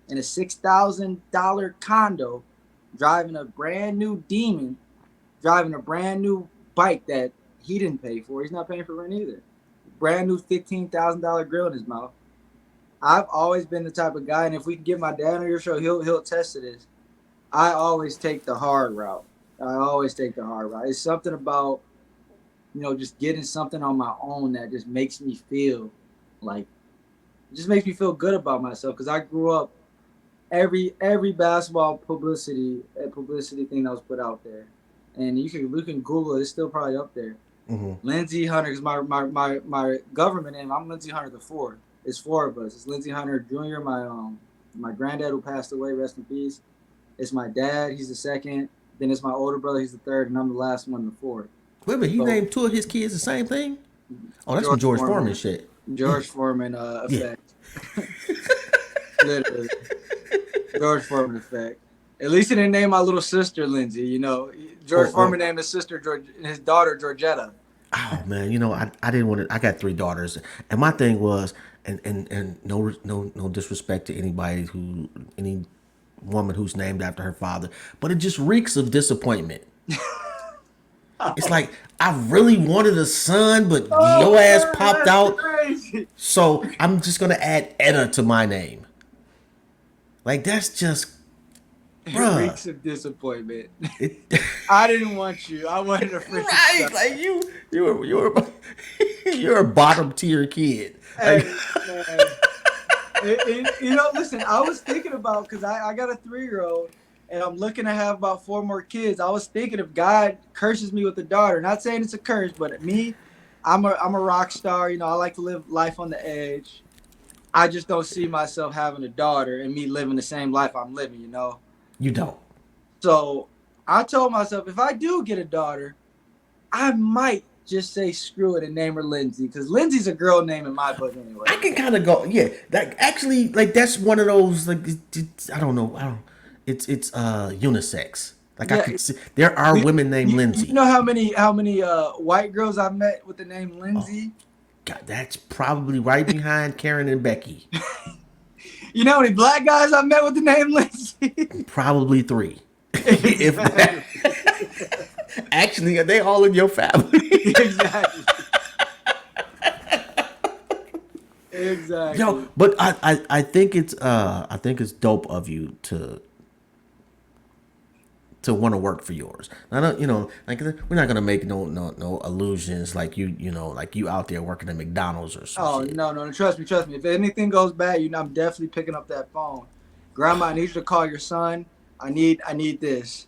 in a $6,000 condo, driving a brand new Demon, driving a brand new bike that he didn't pay for. He's not paying for rent either. Brand new $15,000 grill in his mouth. I've always been the type of guy, and if we can get my dad on your show, he'll attest to this. I always take the hard route. It's something about, just getting something on my own that just makes me feel like, it just makes me feel good about myself. Because I grew up, every basketball publicity thing that was put out there, and you can Google it. It's still probably up there. Mm-hmm. Lindsey Hunter is my government name. I'm Lindsey Hunter the fourth. It's four of us. It's Lindsey Hunter Jr., my granddad who passed away, rest in peace. It's my dad, he's the second. Then it's my older brother, he's the third, and I'm the last one, the fourth. Wait, but he named two of his kids the same thing? Oh, that's some George Foreman shit. George Foreman effect. Literally. George Foreman effect. At least he didn't name my little sister Lindsay, George Foreman named his sister his daughter Georgetta. Oh man, I didn't want to. I got 3 daughters, and my thing was, and no disrespect to any woman who's named after her father, but it just reeks of disappointment. It's like I really wanted a son, but your ass popped out. Crazy. So I'm just gonna add Etta to my name. Like that's just. Bruh. Reeks of disappointment. I didn't want you. I wanted a freaking right. son. Like you're a bottom tier kid. Hey, Like, man. Listen, I was thinking about, because I got a 3-year-old and I'm looking to have about 4 more kids. I was thinking if God curses me with a daughter, not saying it's a curse, but me, I'm a rock star. I like to live life on the edge. I just don't see myself having a daughter and me living the same life I'm living, you don't. So I told myself, if I do get a daughter, I might just say screw it and name her Lindsay, because Lindsay's a girl name in my book anyway. I can kind of go, yeah. That actually, like that's one of those, like I don't know, it's unisex. Like I could see there are women named Lindsay. You know how many white girls I've met with the name Lindsay? Oh, God, that's probably right behind Karen and Becky. You know how many black guys I met with the name Lindsay? Probably 3. If that. Actually, are they all in your family? Exactly. Exactly. Yo, but I think it's dope of you to want to work for yours. I don't, like we're not gonna make no illusions like like you out there working at McDonald's or something. Oh no, trust me. If anything goes bad, I'm definitely picking up that phone. Grandma, I need you to call your son. I need this.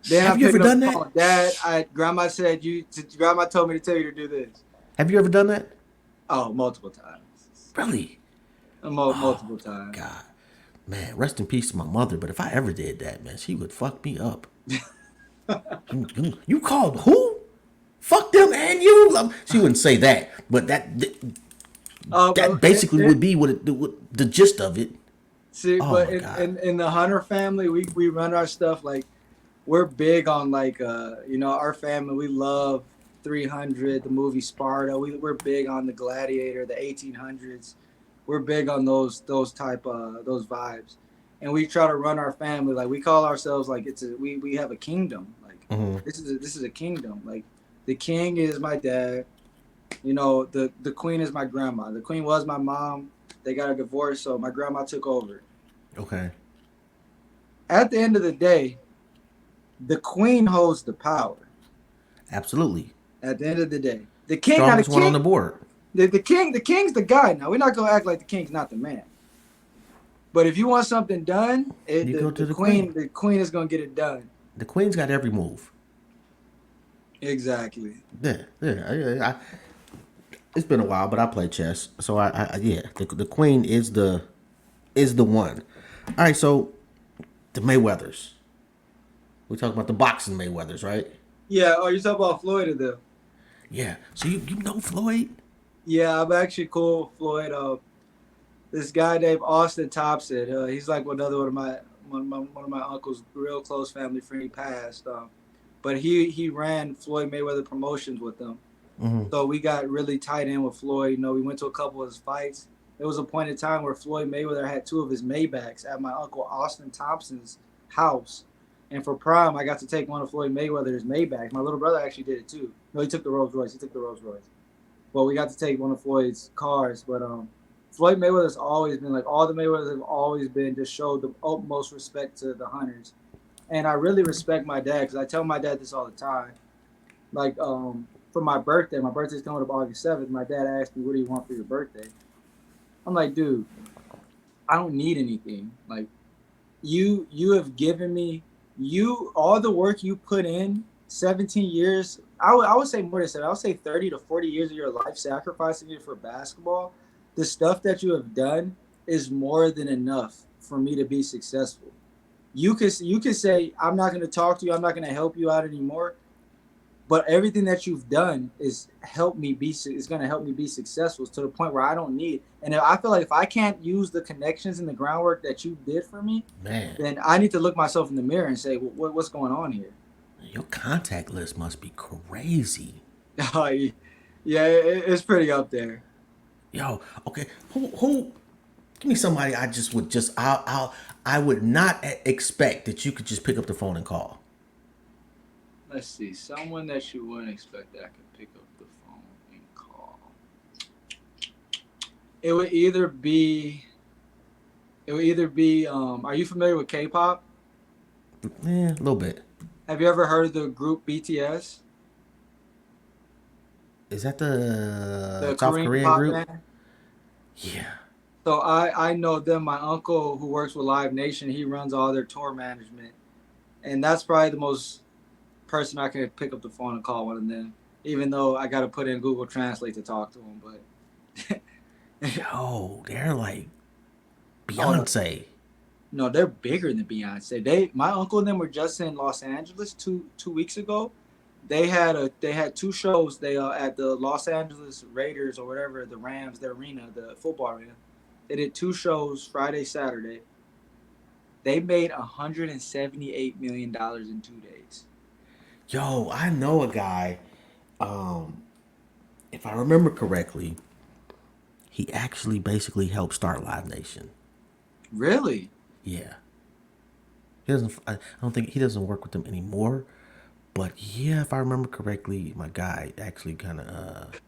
Then Have you ever done that? Phone. Dad, Grandma said Grandma told me to tell you to do this. Have you ever done that? Oh, multiple times. Really? Multiple times. God, man, rest in peace to my mother. But if I ever did that, man, she would fuck me up. You called who? Fuck them and you. She wouldn't say that, but that basically would be what the gist of it. See, but in the Hunter family, we run our stuff like we're big on like our family. We love 300, the movie Sparta. We're big on the Gladiator, the 1800s. We're big on those type those vibes, and we try to run our family like we call ourselves like we have a kingdom. Like this is a kingdom. Like the king is my dad. The queen is my grandma. The queen was my mom. They got a divorce, so my grandma took over. Okay. At the end of the day, the queen holds the power. Absolutely. At the end of the day, the king, strongest one on the board. The king's the guy. Now we're not gonna act like the king's not the man. But if you want something done, the queen is gonna get it done. The queen's got every move. Exactly. Yeah. It's been a while, but I play chess, so the queen is the one. All right, so the Mayweathers. We talking about the boxing Mayweathers, right? Yeah. Oh, you talking about Floyd or them? Yeah. So you know Floyd? Yeah, I'm actually cool with Floyd. This guy named Austin Thompson. He's like one of my uncle's real close family friend. He passed, but he ran Floyd Mayweather Promotions with them. Hmm. So we got really tight in with Floyd. You know, we went to a couple of his fights. There was a point in time where Floyd Mayweather had two of his Maybachs at my uncle Austin Thompson's house. And for Prime, I got to take one of Floyd Mayweather's Maybachs. My little brother actually did it too. No, he took the Rolls Royce. He took the Rolls Royce. Well, we got to take one of Floyd's cars. But Floyd Mayweather's always been like all the Mayweathers have always been just showed the utmost respect to the Hunters. And I really respect my dad because I tell my dad this all the time. Like for my birthday's coming up August 7th. My dad asked me, "What do you want for your birthday?" I'm like, "Dude, I don't need anything. Like you have given me you all the work you put in 17 years. I would say more than 7. I would say 30 to 40 years of your life sacrificing it for basketball. The stuff that you have done is more than enough for me to be successful. You could say I'm not going to talk to you. I'm not going to help you out anymore. But everything that you've done is going to help me be successful to the point where I don't need. And I feel like if I can't use the connections and the groundwork that you did for me, Man, then I need to look myself in the mirror and say, what's going on here? your contact list must be crazy. Yeah, it's pretty up there. Yo, okay, who? Give me somebody I just would just I would not expect that you could just pick up the phone and call. Let's see, someone that you wouldn't expect that I could pick up the phone and call. It would either be, it would either be. Are you familiar with K-pop? Yeah, a little bit. Have you ever heard of the group BTS, Is that the the South Korean Korean pop group? band? Yeah. So I know them. My uncle who works with Live Nation, he runs all their tour management, and that's probably the most person I can pick up the phone and call one of them. Even though I got to put in Google Translate to talk to them, but Yo, they're like oh no, Beyonce. no, they're bigger than Beyonce. My uncle and them were just in Los Angeles two weeks ago. They had two shows. They at the Los Angeles Raiders or whatever the Rams, the arena, the football arena. They did two shows Friday, Saturday. They made $178 million in 2 days. Yo, I know a guy. Um, if I remember correctly, he actually basically helped start Live Nation. Really? Yeah, he doesn't. I don't think he doesn't work with them anymore. But yeah, if I remember correctly, my guy actually kind of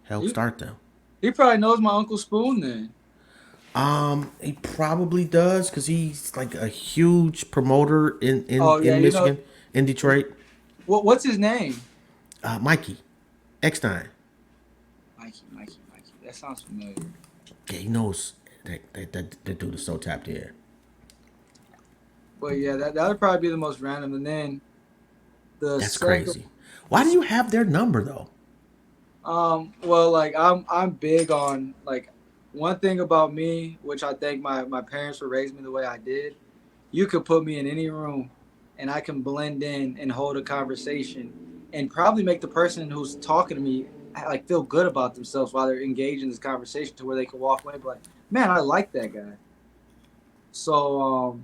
helped He, start them. he probably knows my Uncle Spoon then. He probably does because he's like a huge promoter in Oh yeah, you know Michigan, in Detroit. what's his name? Mikey, Eckstein. Mikey. That sounds familiar. Yeah, he knows that dude is so tapped in. But yeah, that would probably be the most random. And then the That's second, crazy. Why do you have their number though? well, like I'm big on like one thing about me, which I think my parents were raising me the way I did. You could put me in any room, and I can blend in and hold a conversation, and probably make the person who's talking to me like feel good about themselves while they're engaged in this conversation, to where they can walk away and be like, "Man, I like that guy." So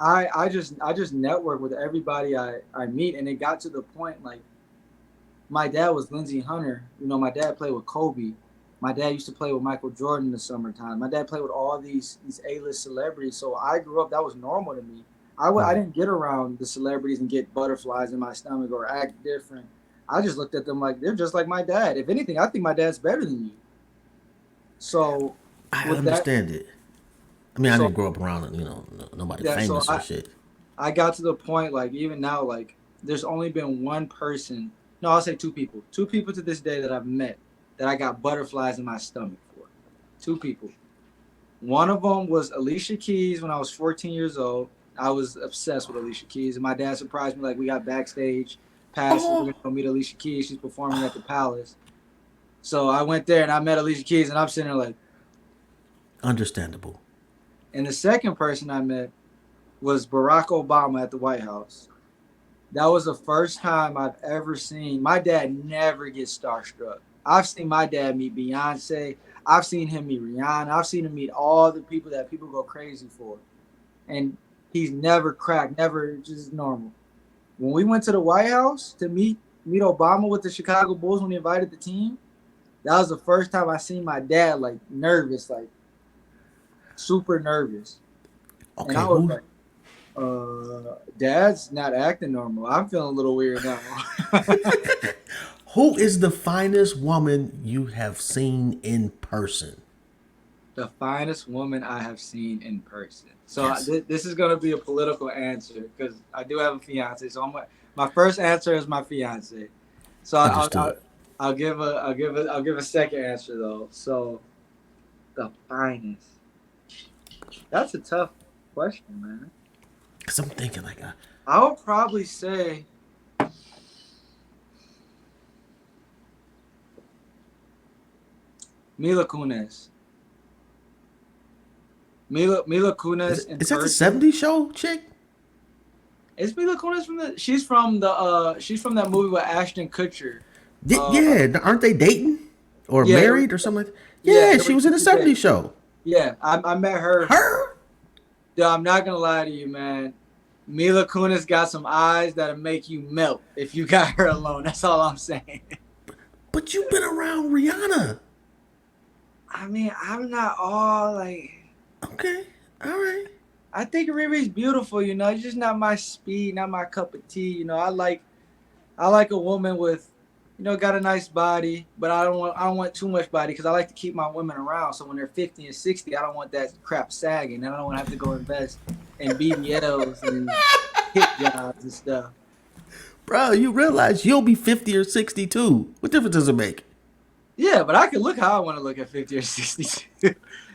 I just network with everybody I meet, and it got to the point like my dad was Lindsey Hunter. You know, my dad played with Kobe. My dad used to play with Michael Jordan in the summertime. My dad played with all these A-list celebrities. So I grew up, that was normal to me. I Right. didn't get around the celebrities and get butterflies in my stomach or act different. I just looked at them like they're just like my dad. If anything, I think my dad's better than you. So I with that, understand it. I mean, I so didn't grow up around nobody yeah, so famous or shit. I got to the point like even now like there's only been one person. No, I'll say two people. Two people to this day that I've met that I got butterflies in my stomach for. Two people. One of them was Alicia Keys when I was 14 years old. I was obsessed with Alicia Keys, and my dad surprised me like we got backstage passes. We're gonna go meet Alicia Keys. She's performing at the Palace. So I went there and I met Alicia Keys, and I'm sitting there like. Understandable. And the second person I met was Barack Obama at the White House. That was the first time I've ever seen. My dad never gets starstruck. I've seen my dad meet Beyonce. I've seen him meet Rihanna. I've seen him meet all the people that people go crazy for. And he's never cracked, never just normal. When we went to the White House to meet Obama with the Chicago Bulls when he invited the team, that was the first time I seen my dad like nervous, like super nervous. Okay, And I was like, Dad's not acting normal. I'm feeling a little weird now. who is the finest woman you have seen in person? The finest woman I have seen in person. So Yes. this is going to be a political answer because I do have a fiance. So my first answer is my fiance. So I'll give a second answer though. So the finest. That's a tough question, man. Cause I'm thinking like I would probably say Mila Kunis. Mila Kunis. is that the '70s show chick? Is Mila Kunis from the? She's from that movie with Ashton Kutcher. Yeah, aren't they dating or yeah, married or something like that? Yeah, she was in the '70s show. Yeah, I met her. Her? Dude, I'm not gonna lie to you, man. Mila Kunis got some eyes that'll make you melt if you got her alone. That's all I'm saying. But you've been around Rihanna. I mean, I'm not all like. Okay, all right. I think Riri's beautiful. You know, it's just not my speed, not my cup of tea. You know, I like a woman with, you know, got a nice body, but I don't want too much body because I like to keep my women around. So when they're 50 and 60, I don't want that crap sagging, and I don't want to have to go invest in BBLs and hip jobs and stuff. Bro, you realize you'll be 50 or 62. What difference does it make? Yeah, but I can look how I want to look at 50 or 62.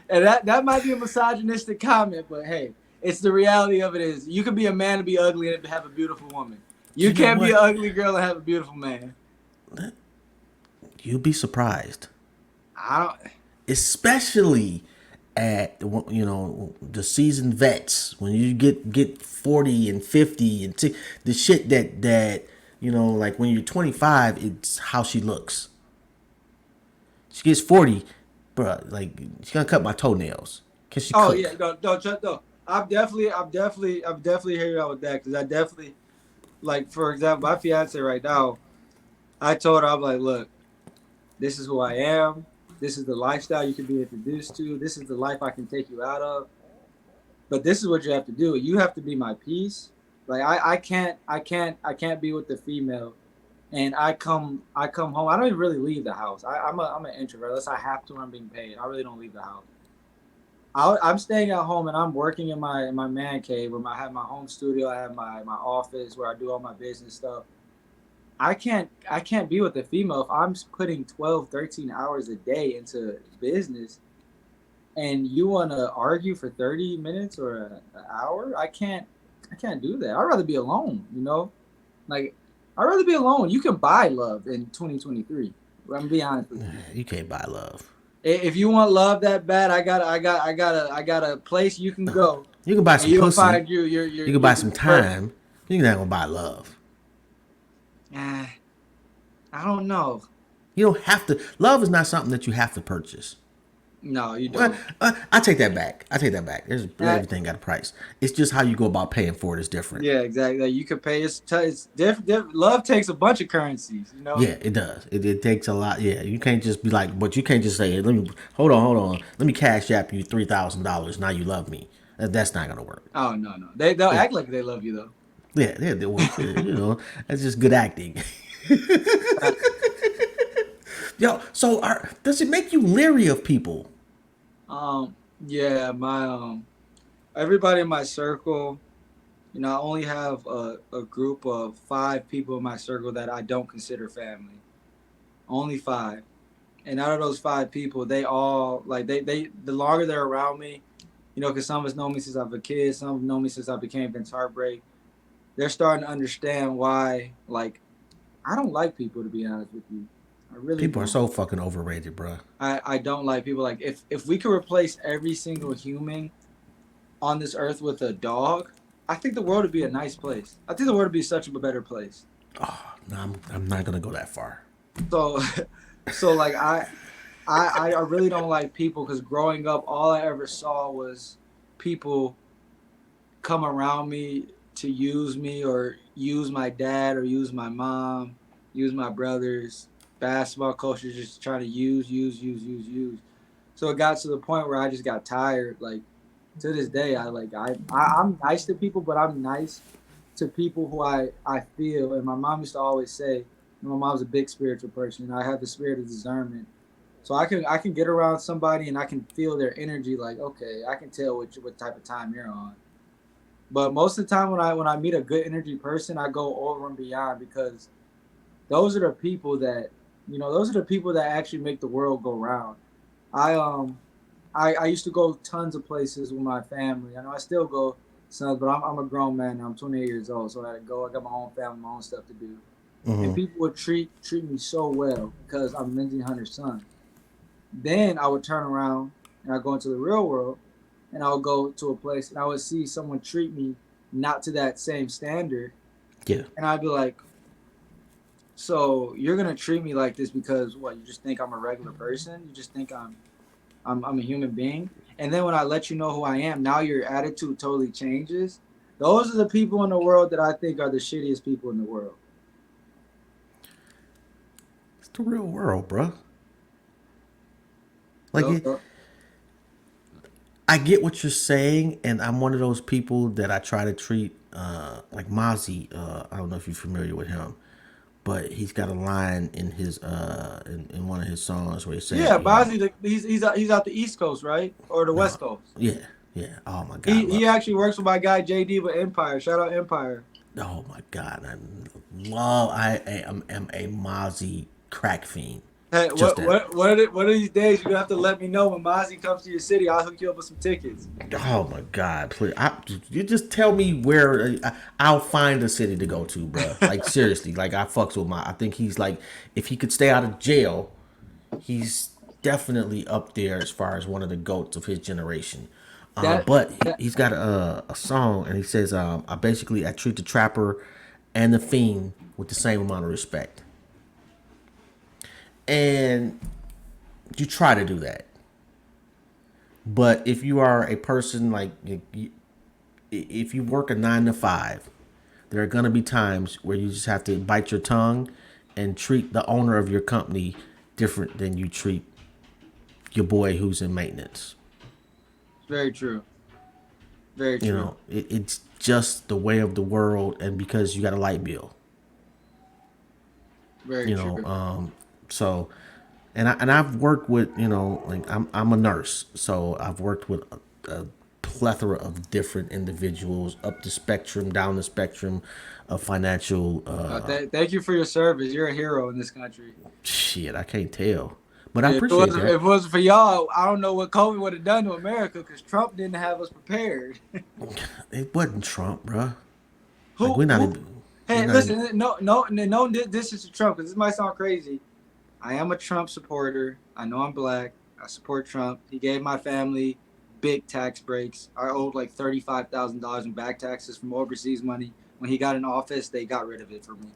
And that might be a misogynistic comment, but hey, it's the reality of it is you can be a man and be ugly and have a beautiful woman. You can't be an ugly girl and have a beautiful man. You'd be surprised. I don't. Especially at the seasoned vets when you get 40 and 50 and the shit that like when you're 25, it's how she looks. She gets 40, bro. Like she's gonna cut my toenails. Can she? Oh cook? yeah, no. I've definitely heard you out with that because I definitely, like, for example, my fiance right now, I told her, I'm like, look, this is who I am. This is the lifestyle you can be introduced to. This is the life I can take you out of. But this is what you have to do. You have to be my peace. Like I can't be with the female, and I come home. I don't even really leave the house. I'm an introvert unless I have to. I'm being paid. I really don't leave the house. I'm staying at home and I'm working in my man cave where I have my home studio. I have my office where I do all my business stuff. I can't be with a female if I'm putting 12, 13 hours a day into business and you want to argue for 30 minutes or an hour. I can't do that. I'd rather be alone, you know? Like, I'd rather be alone. You can buy love in 2023. I'm gonna be honest with you. You can't buy love. If you want love that bad, I got a place you can go. You can buy some pussy. Find you can buy some time. You're not gonna buy love. I don't know. You don't have to. Love is not something that you have to purchase. No, you don't. I take that back. There's everything got a price. It's just how you go about paying for it is different. Yeah, exactly. You can pay. It's different. Love takes a bunch of currencies. You know. Yeah, it does. It takes a lot. Yeah, you can't just be like, but you can't just say, "Let me hold on. Let me cash app you $3,000. Now you love me." That's not gonna work. Oh no. They'll act like they love you though. Yeah, they will. That's just good acting. Yo, so does it make you leery of people? Yeah, my everybody in my circle, you know, I only have a group of 5 people in my circle that I don't consider family. Only 5. And out of those 5 people, they all like they the longer they're around me, you know, because some of us know me since I was a kid, some have known me since I became Vince Heartbreak. They're starting to understand why, like, I don't like people, to be honest with you. I really people don't. are so fucking overrated, bro. I don't like people. Like, if we could replace every single human on this earth with a dog, I think the world would be a nice place. I think the world would be such a better place. Oh, no, I'm not gonna go that far. So like I really don't like people because growing up, all I ever saw was people come around me to use me or use my dad or use my mom, use my brothers. Basketball coaches just trying to use. So it got to the point where I just got tired. Like to this day, I'm nice to people, but I'm nice to people who I feel. And my mom used to always say, my mom's a big spiritual person, and I have the spirit of discernment. So I can get around somebody and I can feel their energy. Like okay, I can tell what type of time you're on. But most of the time when I meet a good energy person, I go over and beyond because those are the people that those are the people that actually make the world go round. I I used to go tons of places with my family. I know I still go some, but I'm a grown man now. I'm 28 years old, so I had to go. I got my own family, my own stuff to do. And Mm-hmm. people would treat me so well because I'm Lindsey Hunter's son. Then I would turn around and I go into the real world, and I would go to a place and I would see someone treat me not to that same standard, Yeah. and I'd be like, "So you're gonna treat me like this because what? You just think I'm a regular person? You just think I'm a human being?" And then when I let you know who I am, now your attitude totally changes. Those are the people in the world that I think are the shittiest people in the world. It's the real world, bro. Like Those, it, I get what you're saying, and I'm one of those people that I try to treat like Mozzie. I don't know if you're familiar with him, but he's got a line in his in one of his songs where he said, yeah, Bozzy, he's out the East Coast, right, or the no, West Coast. yeah, yeah. Oh my He God, he love. actually works with my guy JD with Empire. Shout out Empire. Oh my God, I love. I am a Mozzie crack fiend. Hey, Just that. what are these days you're gonna have to let me know when Mozzie comes to your city. I'll hook you up with some tickets. Oh my God, please! You just tell me where I'll find a city to go to, bro. Like seriously, like I fucks with my. I think he's like, if he could stay out of jail, he's definitely up there as far as one of the goats of his generation. That But that he's got a song, and he says, I treat the trapper and the fiend with the same amount of respect." And you try to do that, but if you are a person like if you work a 9 to 5, there are gonna be times where you just have to bite your tongue and treat the owner of your company different than you treat your boy who's in maintenance. very true. Very You true. know, it's just the way of the world, and because you got a light bill, Very you know. true. So, and I've worked with, like I'm a nurse, so I've worked with a plethora of different individuals up the spectrum, down the spectrum of financial. Thank you for your service. You're a hero in this country. Shit, I can't tell, but I Yeah, appreciate if that. it wasn't for y'all, I don't know what COVID would have done to America because Trump didn't have us prepared. It wasn't Trump, bruh. Like who who? we're Hey, not even. listen, no. This is Trump because this might sound crazy. I am a Trump supporter. I know I'm black. I support Trump. He gave my family big tax breaks. I owed like $35,000 in back taxes from overseas money. When he got in office, they got rid of it for me.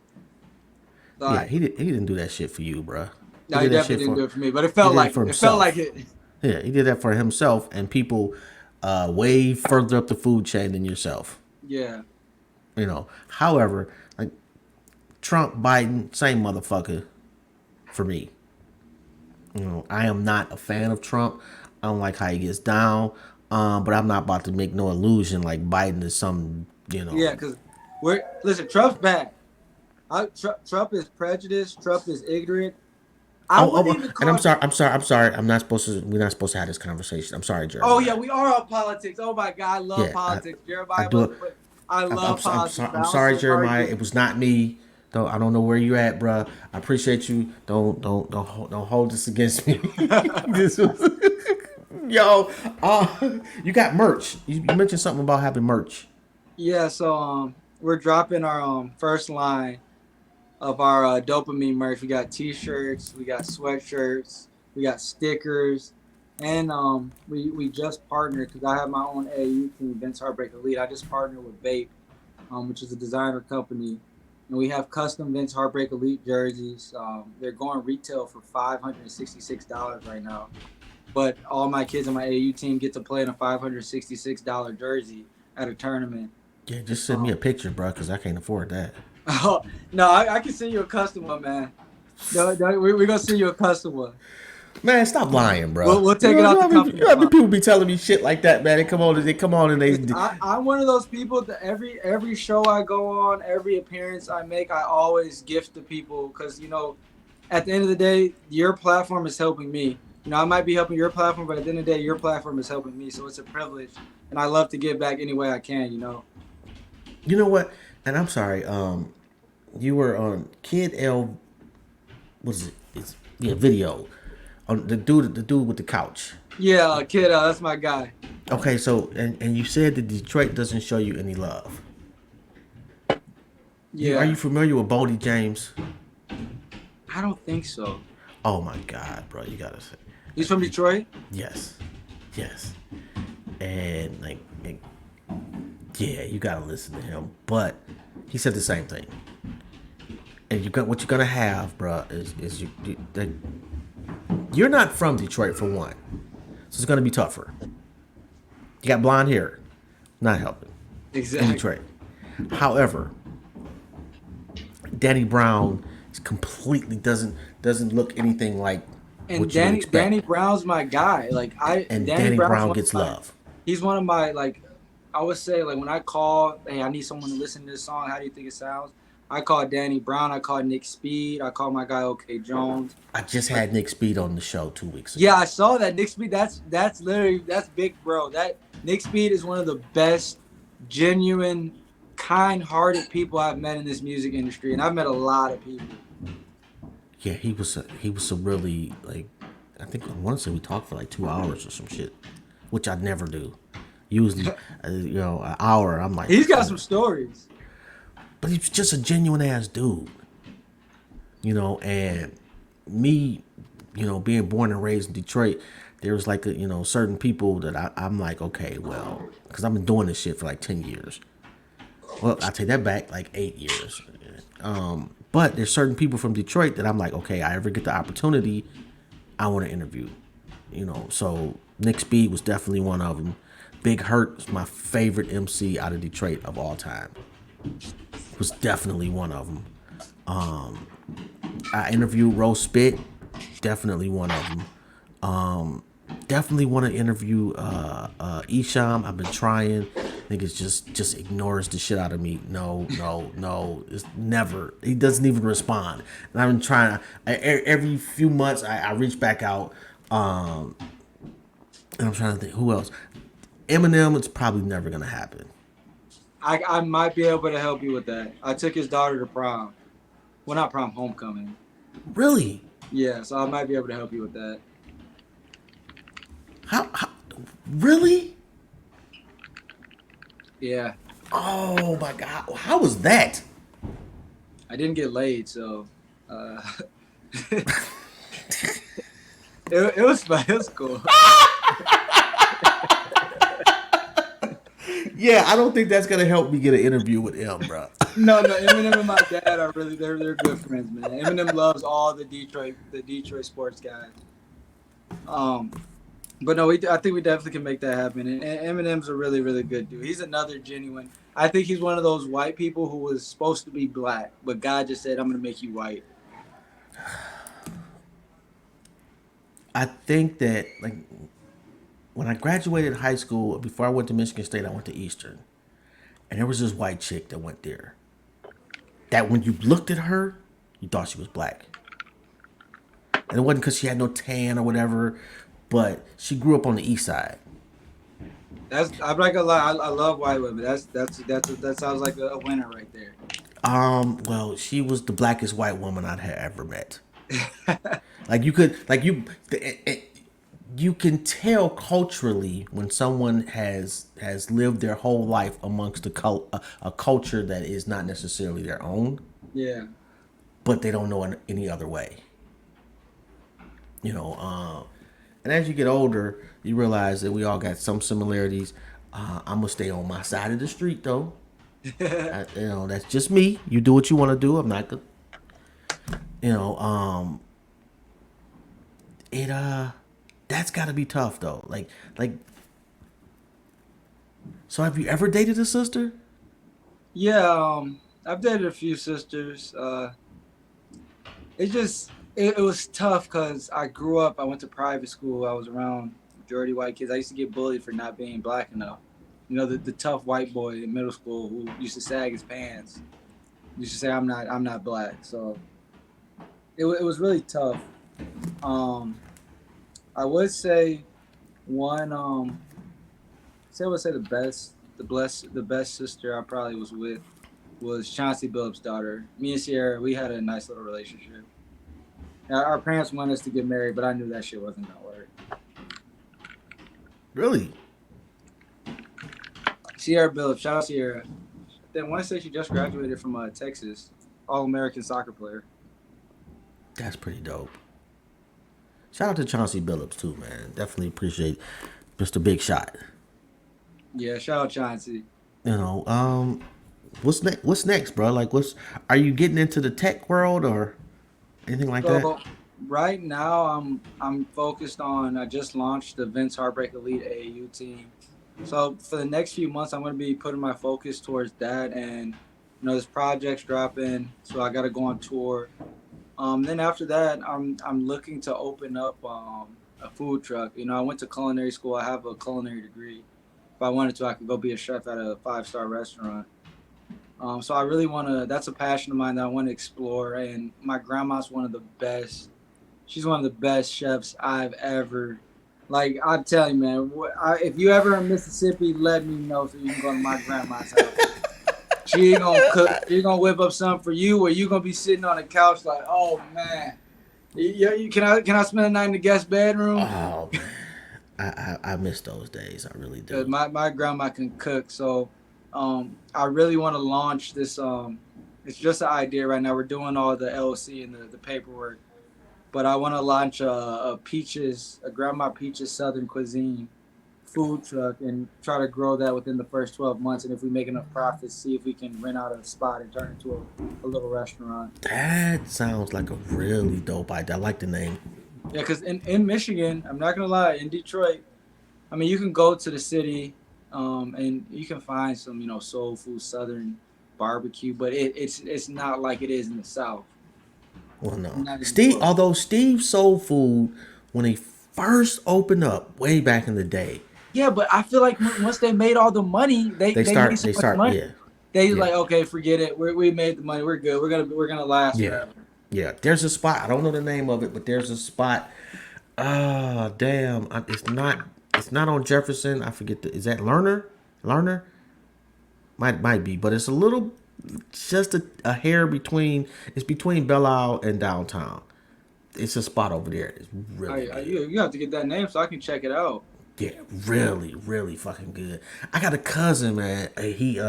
So Yeah, he didn't do that shit for you, bruh. He no, he did that shit definitely didn't for do it for me, but it he felt did it like for it. It felt like himself. it. Yeah, he did that for himself and people way further up the food chain than yourself. Yeah, However, like Trump, Biden, same motherfucker for me. I am not a fan of Trump. I don't like how he gets down. But I'm not about to make no illusion like Biden is some, yeah. Because we're listen. Trump's bad. Trump is prejudiced. Trump is ignorant. I wouldn't even And I'm call. sorry, I'm sorry, I'm sorry. I'm not supposed to. We're not supposed to have this conversation. I'm sorry, Oh yeah, Jeremiah. we are on politics. Oh my God, I love Yeah, politics, I Jeremiah. do it. But I love politics. But I'm I don't sorry, see Jeremiah. arguing. It was not me. Though I don't know where you're at, bruh. I appreciate you. Don't hold this against me. This was, yo. You got merch. You mentioned something about having merch. Yeah, so we're dropping our first line of our dopamine merch. We got T-shirts, we got sweatshirts, we got stickers, and we just partnered because I have my own AU team, Vince Heartbreak Elite. I just partnered with Vape, which is a designer company, and we have custom Vince Heartbreak Elite jerseys. They're going retail for $566 right now. But all my kids on my AU team get to play in a $566 jersey at a tournament. Yeah, just send me a picture, bro, because I can't afford that. Oh, no, I can send you a custom one, man. No, we're gonna send you a custom one. Man, stop lying, bro. We'll take it off the company. You know how many people be telling me shit like that, man? They come on and they. I'm one of those people that every show I go on, every appearance I make, I always gift to people because at the end of the day, your platform is helping me. I might be helping your platform, but at the end of the day, your platform is helping me. So it's a privilege, and I love to give back any way I can. You know what? And I'm sorry. You were on Kid L. Was it? Video. On the dude with the couch. Yeah, Kid, that's my guy. Okay, so and you said that Detroit doesn't show you any love. Yeah. Are you familiar with Bodie James? I don't think so. Oh my God, bro! You gotta say. He's from Detroit? Yes. And yeah, you gotta listen to him. But he said the same thing. And what you're gonna have, bro, is you're not from Detroit for one, so it's gonna be tougher. You got blonde hair, not helping. Exactly. In Detroit. However, Danny Brown is completely doesn't look anything like. And what you would expect. Danny Brown's my guy. Danny Brown gets love. He's one of my I would say when I call, hey, I need someone to listen to this song. How do you think it sounds? I call Danny Brown. I call Nick Speed. I call my guy OK Jones. I just had Nick Speed on the show 2 weeks ago. Yeah, I saw that. Nick Speed. That's big, bro. That Nick Speed is one of the best, genuine, kind-hearted people I've met in this music industry, and I've met a lot of people. Yeah, he was a really I think I want to say we talked for 2 hours or some shit, which I never do. Usually, an hour. I'm like, he's got some stories. But he's just a genuine ass dude, And me, being born and raised in Detroit, there was certain people that I'm like, okay, well, because I've been doing this shit for 10 years. Well, I take that back, 8 years. But there's certain people from Detroit that I'm like, okay, I ever get the opportunity, I want to interview. So Nick Speed was definitely one of them. Big Hurt is my favorite MC out of Detroit of all time. Was definitely one of them. I interviewed Rose Spit, definitely one of them. Definitely want to interview Isham. I've been trying. Niggas just ignores the shit out of me. No. It's never. He doesn't even respond. And I've been trying. Every few months, I reach back out. And I'm trying to think who else. Eminem, it's probably never gonna happen. I might be able to help you with that. I took his daughter to prom. Well, not prom, homecoming. Really? Yeah, so I might be able to help you with that. How really? Yeah. Oh my God! How was that? I didn't get laid, so it was fun. It was cool. Yeah, I don't think that's gonna help me get an interview with him, bro. No, Eminem and my dad are really they're good friends, man. Eminem loves all the Detroit sports guys. But no, I think we definitely can make that happen. And Eminem's a really, really good dude. He's another genuine. I think he's one of those white people who was supposed to be black, but God just said, "I'm gonna make you white." I think that when I graduated high school, before I went to Michigan State, I went to Eastern. And there was this white chick that went there. That when you looked at her, you thought she was black. And it wasn't because she had no tan or whatever, but she grew up on the east side. I'm not gonna lie, I love white women. That sounds like a winner right there. Well, she was the blackest white woman I'd have ever met. You can tell culturally when someone has lived their whole life amongst a culture that is not necessarily their own. Yeah. But they don't know any other way. And as you get older, you realize that we all got some similarities. I'm gonna stay on my side of the street though. That's just me. You do what you want to do. I'm not, you know, it that's got to be tough though. Like, so have you ever dated a sister? Yeah, I've dated a few sisters. It was tough because I grew up. I went to private school. I was around majority white kids. I used to get bullied for not being black enough. The tough white boy in middle school who used to sag his pants. Used to say I'm not black. So it was really tough. Um, I would say one I would say the best sister I probably was with was Chauncey Billups' daughter. Me and Sierra, we had a nice little relationship. Our parents wanted us to get married, but I knew that shit wasn't gonna work. Really? Sierra Billups, shout out Sierra. Then I want to say she just graduated from Texas, All American soccer player. That's pretty dope. Shout out to Chauncey Billups too, man. Definitely appreciate Mr. Big Shot. Yeah, shout out Chauncey. What's next? What's next, bro? Like, are you getting into the tech world or anything like that? So right now I'm focused on. I just launched the Vince Heartbreak Elite AAU team. So for the next few months, I'm going to be putting my focus towards that, and this project's dropping, so I got to go on tour. Then after that, I'm looking to open up a food truck. I went to culinary school. I have a culinary degree. If I wanted to, I could go be a chef at a 5-star restaurant. So I really want to. That's a passion of mine that I want to explore. And my grandma's one of the best. She's one of the best chefs I've ever. Like I'm telling you, man. If you ever in Mississippi, let me know so you can go to my grandma's house. She gonna cook. She gonna whip up something for you, or you gonna be sitting on the couch like, oh man, can I spend the night in the guest bedroom? Oh man, I miss those days. I really do. My grandma can cook, so I really want to launch this. It's just an idea right now. We're doing all the LLC and the paperwork, but I want to launch a Grandma Peaches Southern Cuisine food truck and try to grow that within the first 12 months. And if we make enough profits, see if we can rent out a spot and turn it into a little restaurant. That sounds like a really dope idea. I like the name. Yeah, because in Michigan, I'm not going to lie, in Detroit, I mean, you can go to the city and you can find some, soul food, Southern barbecue, but it's not like it is in the South. Well, no. Steve's Soul Food, when he first opened up way back in the day. Yeah, but I feel like once they made all the money, they made so much money. Yeah. They like, okay, forget it. We made the money. We're good. We're gonna last forever. Yeah. There's a spot. I don't know the name of it, but there's a spot. Ah, damn. It's not on Jefferson. I forget. Is that Lerner? Might be, but it's a little, just a hair between. It's between Belle Isle and downtown. It's a spot over there. It's really good. You have to get that name so I can check it out. Yeah, really, really fucking good. I got a cousin, man. He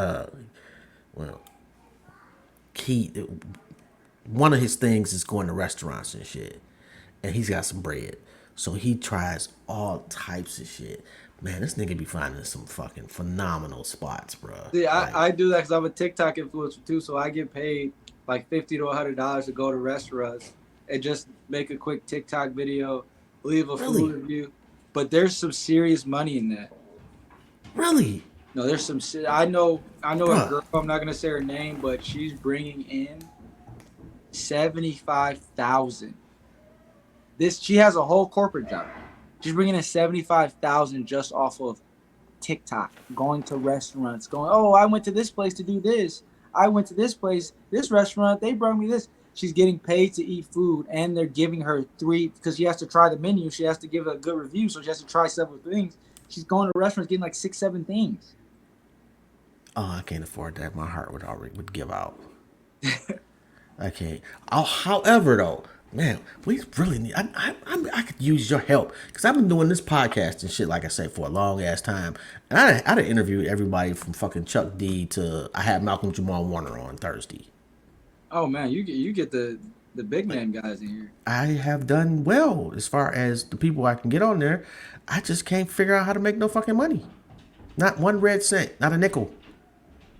one of his things is going to restaurants and shit, and he's got some bread, so he tries all types of shit. Man, this nigga be finding some fucking phenomenal spots, bro. See, I do that because I'm a TikTok influencer too, so I get paid like $50 to $100 to go to restaurants and just make a quick TikTok video, leave a food review. But there's some serious money in that. Really? No, there's some. I know a girl. I'm not gonna say her name, but she's bringing in $75,000. She has a whole corporate job. She's bringing in $75,000 just off of TikTok, going to restaurants, going, oh, I went to this place to do this. I went to this place, this restaurant. They brought me this. She's getting paid to eat food, and they're giving her because she has to try the menu. She has to give a good review, so she has to try several things. She's going to restaurants getting like 6-7 things. Oh, I can't afford that. My heart would give out. I can't. However, though, man, we really need. I could use your help because I've been doing this podcast and shit, like I said, for a long ass time. And I'd interviewed everybody from fucking Chuck D to I had Malcolm Jamal Warner on Thursday. Oh man, you get the big name guys in here. I have done well as far as the people I can get on there. I just can't figure out how to make no fucking money. Not one red cent, not a nickel.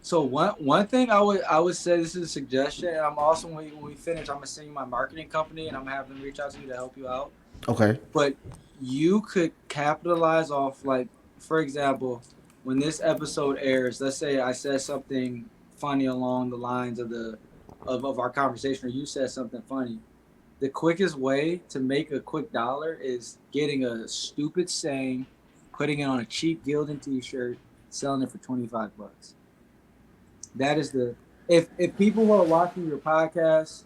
So one thing I would say, this is a suggestion, and I'm also, when we finish, I'm gonna send you my marketing company, and I'm gonna have them reach out to you to help you out. Okay. But you could capitalize off, like, for example, when this episode airs, let's say I said something funny along the lines of of our conversation, or you said something funny. The quickest way to make a quick dollar is getting a stupid saying, putting it on a cheap Gildan t-shirt, selling it for $25. That is the if people who are watching your podcast,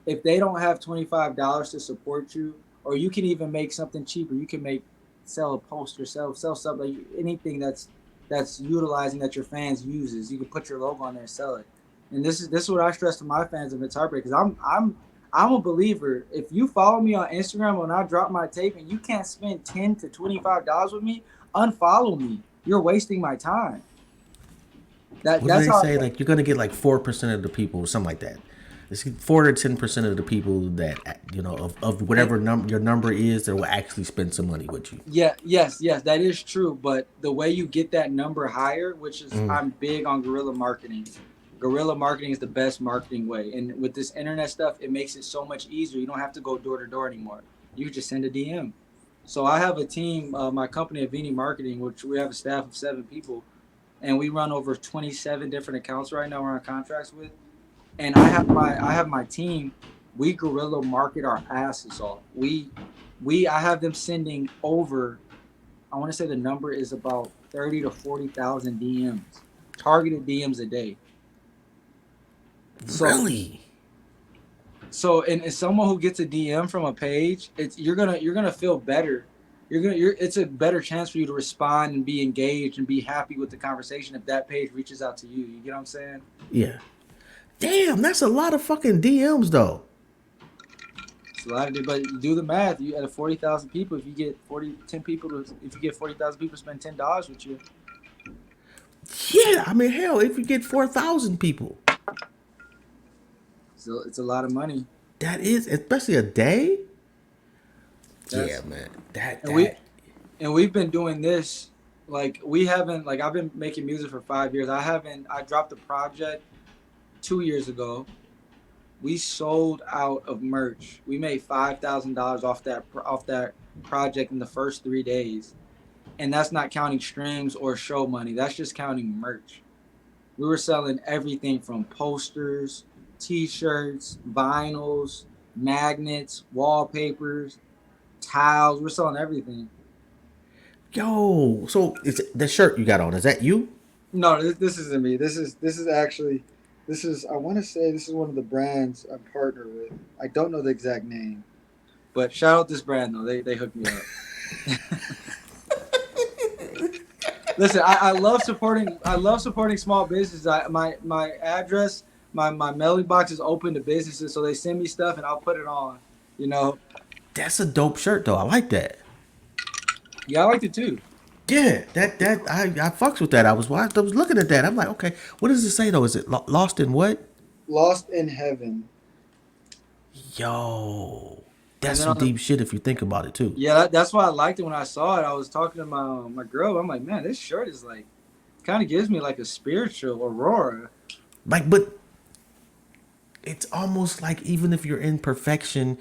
if they don't have $25 to support you, or you can even make something cheaper. You can sell a poster, sell something, anything that's utilizing that your fans uses. You can put your logo on there and sell it. And this is what I stress to my fans of It's Heartbreak, because I'm a believer. If you follow me on Instagram when I drop my tape and you can't spend $10 to $25 with me, unfollow me. You're wasting my time. What do That's they how say? Like you're gonna get like 4% of the people, or something like that. It's 4 to 10% of the people that of whatever your number is that will actually spend some money with you. Yeah, yes, that is true. But the way you get that number higher, which is, Mm. I'm big on guerrilla marketing. Guerrilla marketing is the best marketing way. And with this internet stuff, it makes it so much easier. You don't have to go door to door anymore. You just send a DM. So I have a team, my company at Vini Marketing, which we have a staff of 7 people, and we run over 27 different accounts right now we're on contracts with. And I have my team. We guerrilla market our asses off. I have them sending over, I want to say the number is about 30 to 40,000 DMs, targeted DMs a day. So Really? and someone who gets a DM from a page, you're gonna feel better. It's a better chance for you to respond and be engaged and be happy with the conversation if that page reaches out to you. You get what I'm saying? Yeah. Damn, that's a lot of fucking DMs though. It's a lot of it, but you do the math. You out of 40,000 people, if you get 40,000 people to spend $10 with you, Yeah, I mean, hell, if you get 4,000 people, so it's a lot of money. that is, especially a day. Yeah, That's man. That and we that. and we've been doing this, like, we haven't, like, I've been making music for 5 years. I dropped a project 2 years ago. We sold out of merch. We made $5,000 off that project in the first 3 days, and that's not counting streams or show money. That's just counting merch. We were selling everything from posters, T-shirts, vinyls, magnets, wallpapers, towels. We're selling everything. Yo, so it's the shirt you got on. Is that you? No, this isn't me. This is actually, this is, I want to say this is one of the brands I'm partnered with. I don't know the exact name, but shout out this brand though. They hooked me up. Listen, I love supporting. I love supporting small businesses. My address, my mailing box is open to businesses, so they send me stuff and I'll put it on. You know, That's a dope shirt though. I like that. yeah, I liked it too. Yeah, that I fucks with that. I was looking at that. I'm like, okay, what does it say though? Is it lost in what? Lost in Heaven, Yo, and that's then some on the, deep shit if you think about it too. yeah, that's why I liked it when I saw it. I was talking to my girl. I'm like, man, this shirt is like, kind of gives me like a spiritual aurora. Like, but it's almost like even if you're in perfection,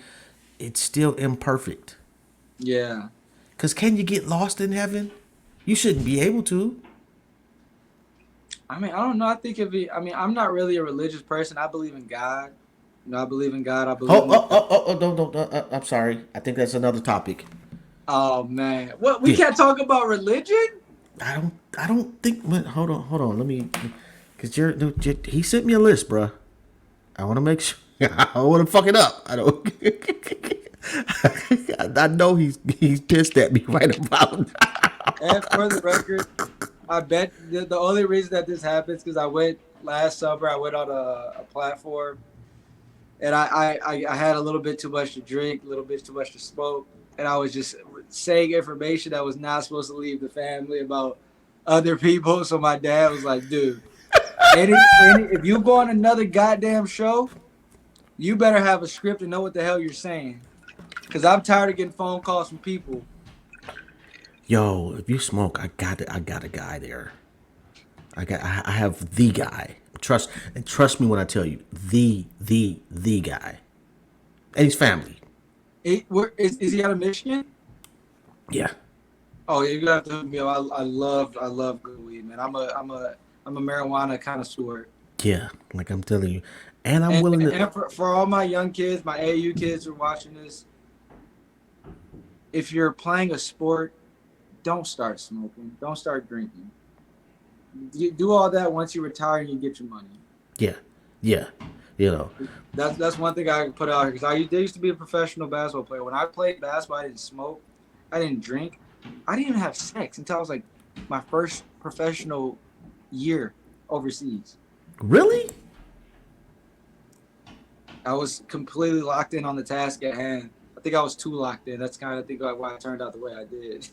it's still imperfect. Yeah. Cause can you get lost in heaven? You shouldn't be able to. I mean, I don't know. I think if it, I mean, I'm not really a religious person. I believe in God. I believe in God. I believe Oh, in oh, the. oh, oh, no, no, no, I'm sorry. I think that's another topic. Oh man, what, we Yeah, can't talk about religion? I don't think. Hold on. Let me, cause he sent me a list, bruh. I want to make sure. I don't want to fuck it up. I don't. I know he's pissed at me right about now. And for the record, I bet the only reason that this happens because I went last summer. I went on a platform, and I had a little bit too much to drink, a little bit too much to smoke, and I was just saying information that was not supposed to leave the family about other people. So my dad was like, "Dude, if you go on another goddamn show, you better have a script and know what the hell you're saying." Because I'm tired of getting phone calls from people. Yo, if you smoke, I got a guy there. I have the guy. Trust me when I tell you, the guy. And he's family. Is he out of Michigan? Yeah. Oh yeah, you gotta have to hook me up. I love good weed, man. I'm a marijuana connoisseur. Yeah. Like I'm telling you. And I'm And, willing to and for all my young kids, my AU kids who are watching this, if you're playing a sport, don't start smoking. Don't start drinking. You do all that once you retire and you get your money. Yeah. Yeah. You know. That's one thing I can put out here because I used to be a professional basketball player. When I played basketball, I didn't smoke, I didn't drink, I didn't even have sex until I was like my first professional year overseas. Really? I was completely locked in on the task at hand. I think I was too locked in. That's kind of why I turned out the way I did.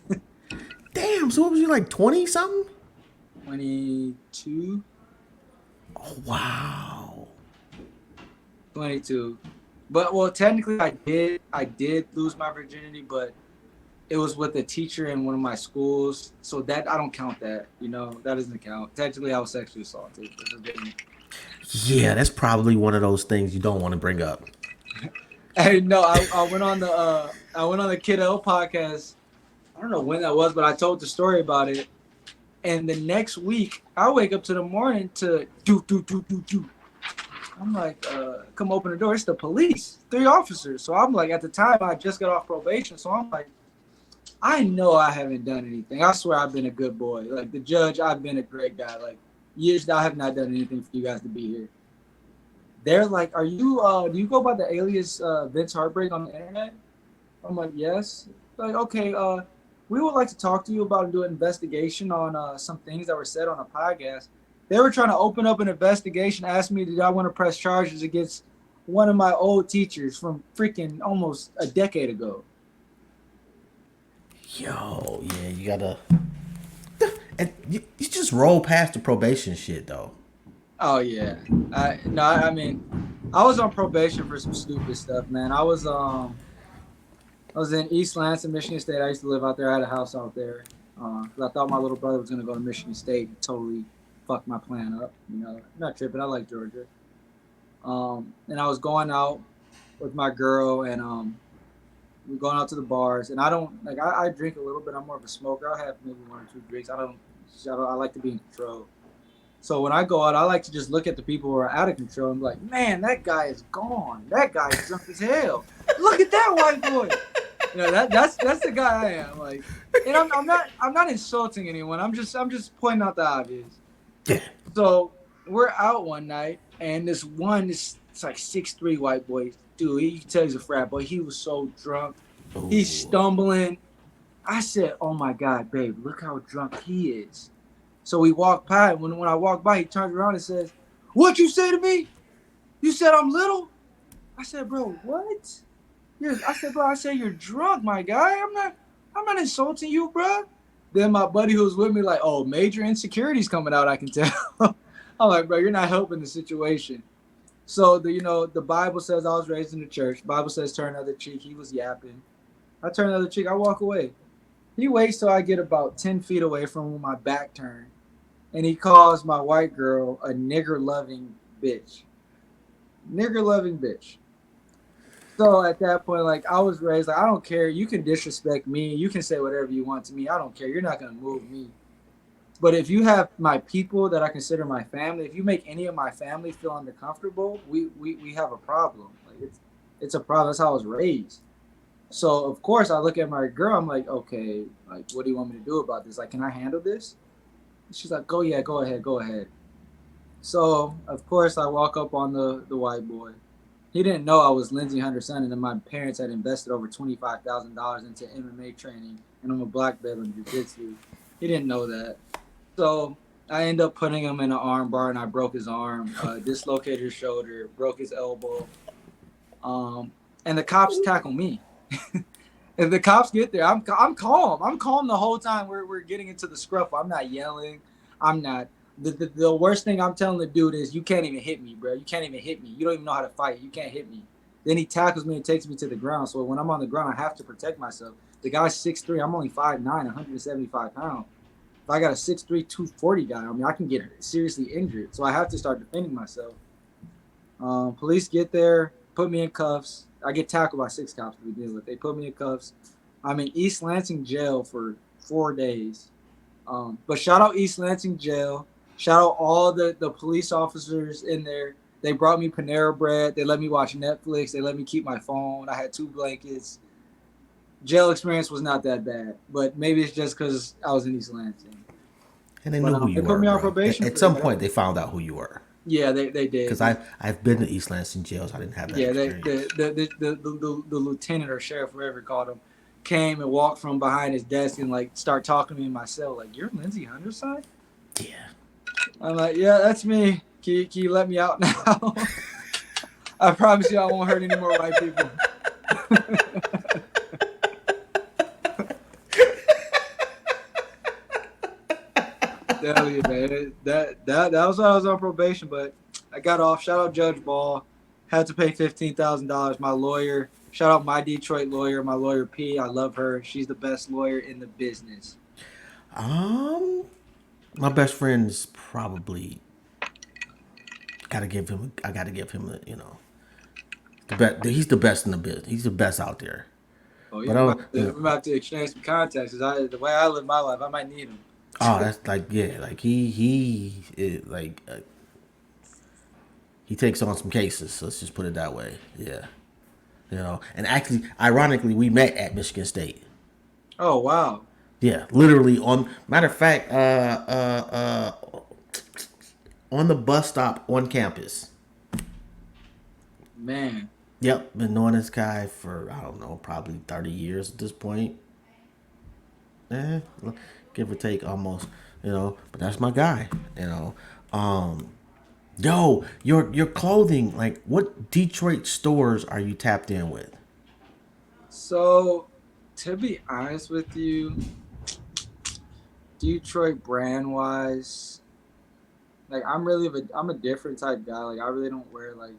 Damn, so what was you like 20 something? 22. Oh, wow. 22. But well, technically I did lose my virginity, but it was with a teacher in one of my schools. So that I don't count that, that doesn't count. Technically I was sexually assaulted. Yeah, that's probably one of those things you don't want to bring up. Hey, no, I went on the Kid L podcast. I don't know when that was, but I told the story about it. And the next week, I wake up to the morning to do. I'm like, come open the door. It's the police, 3 officers. So I'm like, at the time, I just got off probation. So I'm like, I know I haven't done anything. I swear I've been a good boy. Like the judge, I've been a great guy. Like years, I have not done anything for you guys to be here. They're like, are you, do you go by the alias Vince Heartbreak on the internet? I'm like, yes. Like, okay, we would like to talk to you about and do an investigation on some things that were said on a podcast. They were trying to open up an investigation, ask me, did I want to press charges against one of my old teachers from freaking almost a decade ago. Yo, yeah, you gotta. And you just roll past the probation shit, though. Oh, yeah. I mean, I was on probation for some stupid stuff, man. I was in East Lansing, Michigan State. I used to live out there. I had a house out there. 'Cause I thought my little brother was going to go to Michigan State and totally fuck my plan up. Not tripping. I like Georgia. And I was going out with my girl, and we're going out to the bars. And I don't, like, I drink a little bit. I'm more of a smoker. I'll have maybe 1 or 2 drinks. I like to be in control. So when I go out, I like to just look at the people who are out of control and be like, man, that guy is gone. That guy is drunk as hell. Look at that white boy. That's the guy I am. Like, and I'm not insulting anyone. I'm just pointing out the obvious. Yeah. So we're out one night, and this it's like 6'3" white boy. Dude, you can tell he's a frat boy. He was so drunk. Ooh. He's stumbling. I said, oh my God, babe, look how drunk he is. So we walk by. When I walk by, he turns around and says, what you say to me? You said I'm little? I said, bro, what? I said, you're drunk, my guy. I'm not insulting you, bro. Then my buddy who was with me, like, oh, major insecurities coming out, I can tell. I'm like, bro, you're not helping the situation. So the Bible says I was raised in the church. Bible says turn the other cheek. He was yapping. I turn the other cheek. I walk away. He waits till I get about 10 feet away from my back turn, and he calls my white girl a nigger-loving bitch. Nigger-loving bitch. So at that point, like, I was raised, like, I don't care. You can disrespect me. You can say whatever you want to me. I don't care. You're not going to move me. But if you have my people that I consider my family, if you make any of my family feel uncomfortable, we have a problem. Like, it's a problem. That's how I was raised. So, of course, I look at my girl. I'm like, okay, like, what do you want me to do about this? Like, can I handle this? She's like, go ahead. So, of course, I walk up on the white boy. He didn't know I was Lindsey Hunter's son, and then my parents had invested over $25,000 into MMA training, and I'm a black belt in jiu-jitsu. He didn't know that. So I ended up putting him in an arm bar, and I broke his arm, dislocated his shoulder, broke his elbow. And the cops tackle me. If the cops get there, I'm calm. I'm calm the whole time we're getting into the scruff. I'm not yelling. I'm not. The worst thing I'm telling the dude is, you can't even hit me, bro. You can't even hit me. You don't even know how to fight. You can't hit me. Then he tackles me and takes me to the ground. So when I'm on the ground, I have to protect myself. The guy's 6'3". I'm only 5'9", 175 pounds. If if I got a 6'3", 240 guy, I mean, I can get seriously injured. So I have to start defending myself. Police get there, put me in cuffs. I get tackled by 6 cops to begin with. They put me in cuffs. I'm in East Lansing jail for 4 days. But shout out East Lansing jail. Shout out all the police officers in there. They brought me Panera Bread. They let me watch Netflix. They let me keep my phone. I had 2 blankets. Jail experience was not that bad, but maybe it's just because I was in East Lansing. And they knew who you They were. put me on Bro. probation. At some point, they found out who you were. Yeah, they did. Because I've been to East Lansing jails. I didn't have that experience. The lieutenant or sheriff, whatever called him, came and walked from behind his desk and like start talking to me in my cell. Like, you're Lindsey Hunter's son? Yeah. I'm like, yeah, that's me. Can you let me out now? I promise you I won't hurt any more white people. Hell yeah, man. That was why I was on probation, but I got off. Shout out Judge Ball. Had to pay $15,000. My lawyer. Shout out my Detroit lawyer, my lawyer P. I love her. She's the best lawyer in the business. My best friend is probably I gotta give him the, you know, the best. He's the best in the business. He's the best out there. Oh yeah, we're about to exchange some contacts. The way I live my life, I might need him. Oh, that's like, yeah, like he takes on some cases. Let's just put it that way. Yeah, you know. And actually, ironically, we met at Michigan State. Oh wow. Yeah, literally on. Matter of fact, on the bus stop on campus. Man. Yep, been knowing this guy for, I don't know, probably 30 years at this point. Give or take, almost, you know. But that's my guy, you know. Yo, your clothing, like, what Detroit stores are you tapped in with? So, to be honest with you, Detroit brand wise, like I'm a different type guy. Like I really don't wear like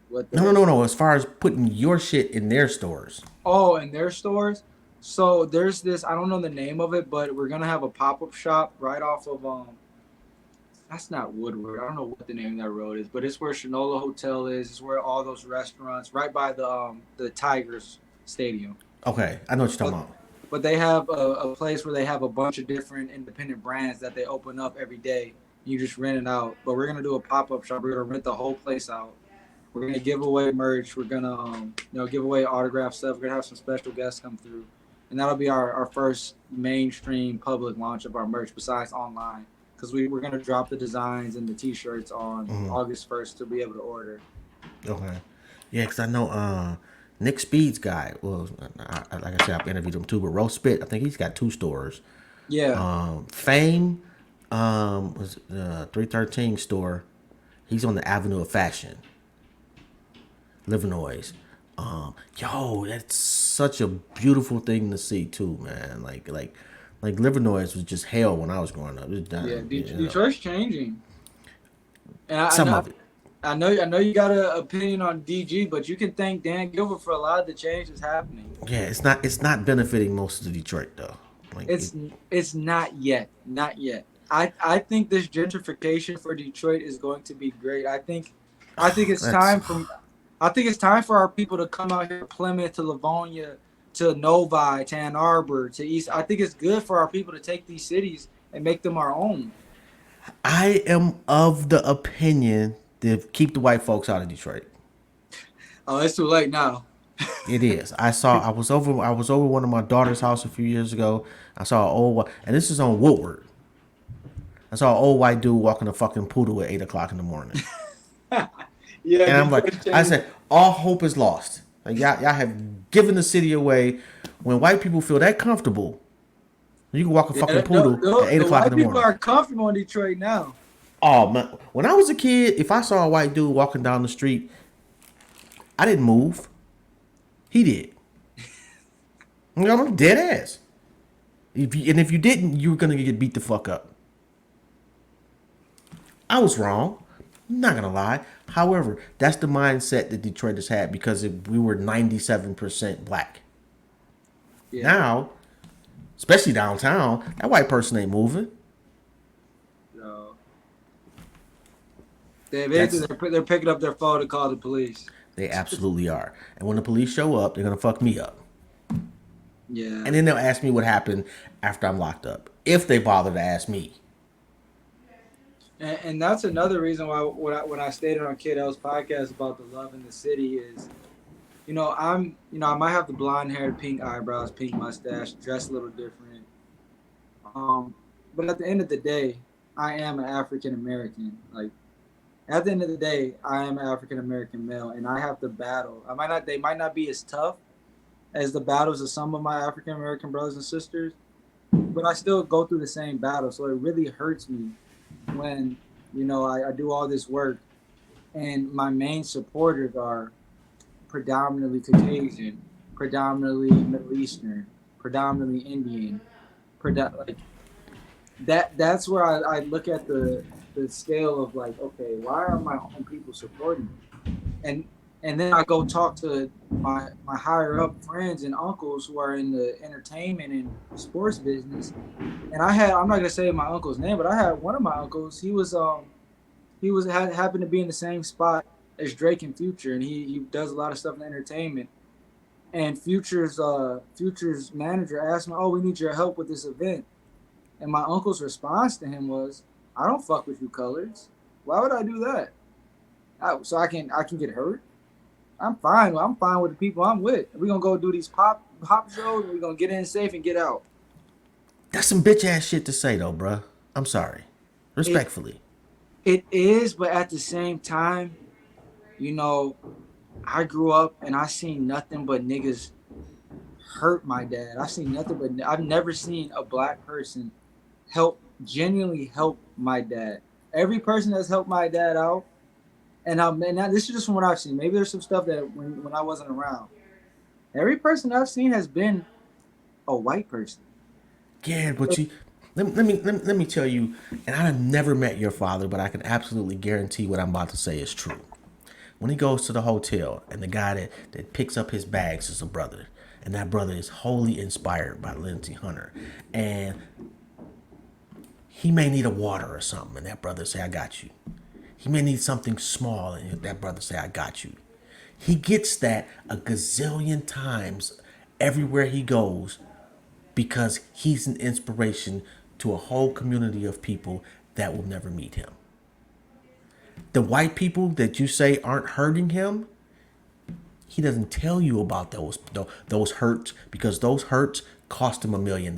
what. No. As far as putting your shit in their stores. Oh, in their stores. So there's this. I don't know the name of it, but we're gonna have a pop-up shop right off of That's not Woodward. I don't know what the name of that road is, but it's where Shinola Hotel is. It's where all those restaurants, right by the Tigers Stadium. Okay, I know what you're talking about. But they have a place where they have a bunch of different independent brands that they open up every day. You just rent it out. But we're gonna do a pop-up shop. We're gonna rent the whole place out. We're gonna give away merch. We're gonna give away autograph stuff. We're gonna have some special guests come through, and that'll be our first mainstream public launch of our merch besides online. Because we're gonna drop the designs and the T-shirts on August 1st to be able to order. Okay, yeah, because I know Nick Speed's guy. Well, like I said, I've interviewed him too. But Roast Spit, I think he's got 2 stores. Yeah. Fame was 313 store. He's on the Avenue of Fashion, Livernois. Yo, that's such a beautiful thing to see too, man. Like Livernois was just hell when I was growing up. Detroit's changing. And some of it. I know you got an opinion on DG, but you can thank Dan Gilbert for a lot of the change that's happening. Yeah, it's not benefiting most of Detroit though. Like it's not yet. I think this gentrification for Detroit is going to be great. I think it's time for our people to come out here to Plymouth, to Livonia, to Novi, to Ann Arbor, to East. I think it's good for our people to take these cities and make them our own. I am of the opinion to keep the white folks out of Detroit. Oh, it's too late now. It is. I was over one of my daughter's house a few years ago. I saw an old, and this is on Woodward. I saw an old white dude walking a fucking poodle at 8:00 in the morning. Yeah, and I'm like, I said, all hope is lost. Like y'all have given the city away. When white people feel that comfortable, you can walk a fucking poodle at 8:00 in the morning. People are comfortable in Detroit now. Oh man, when I was a kid, if I saw a white dude walking down the street, I didn't move. He did. I'm dead ass. If you didn't, you were gonna get beat the fuck up. I was wrong. I'm not gonna lie. However, that's the mindset that Detroiters had because we were 97% black. Yeah. Now, especially downtown. That white person ain't moving. So That's they're picking up their phone to call the police. they absolutely are. And when the police show up, they're gonna fuck me up. Yeah. And then they'll ask me what happened after I'm locked up, if they bother to ask me. And that's another reason why when I stated on Kid L's podcast about the love in the city is, I might have the blonde hair, pink eyebrows, pink mustache, dress a little different. But at the end of the day, I am an African American. Like at the end of the day, I am an African American male, and I have to battle. They might not be as tough as the battles of some of my African American brothers and sisters, but I still go through the same battle. So it really hurts me when I do all this work and my main supporters are predominantly Caucasian, predominantly Middle Eastern, predominantly Indian, like that's where I look at the scale of like, okay, why are my own people supporting me? And then I go talk to my higher up friends and uncles who are in the entertainment and sports business. And I'm not gonna say my uncle's name, but I had one of my uncles. Happened to be in the same spot as Drake and Future, and he does a lot of stuff in entertainment. And Future's manager asked me, "Oh, we need your help with this event." And my uncle's response to him was, "I don't fuck with you colors. Why would I do that? So I can get hurt? I'm fine. I'm fine with the people I'm with. We're gonna go do these pop shows, and we're gonna get in safe and get out." That's some bitch ass shit to say though, bruh. I'm sorry. Respectfully. It is, but at the same time, I grew up and I seen nothing but niggas hurt my dad. I've never seen a black person genuinely help my dad. Every person that's helped my dad out, and this is just from what I've seen. Maybe there's some stuff that when I wasn't around. Every person I've seen has been a white person. Yeah, but let me tell you, and I've never met your father, but I can absolutely guarantee what I'm about to say is true. When he goes to the hotel and the guy that picks up his bags is a brother, and that brother is wholly inspired by Lindsey Hunter, and he may need a water or something, and that brother say, "I got you." He may need something small, and that brother say, "I got you." He gets that a gazillion times everywhere he goes because he's an inspiration to a whole community of people that will never meet him. The white people that you say aren't hurting him, he doesn't tell you about those hurts because those hurts cost him $1 million.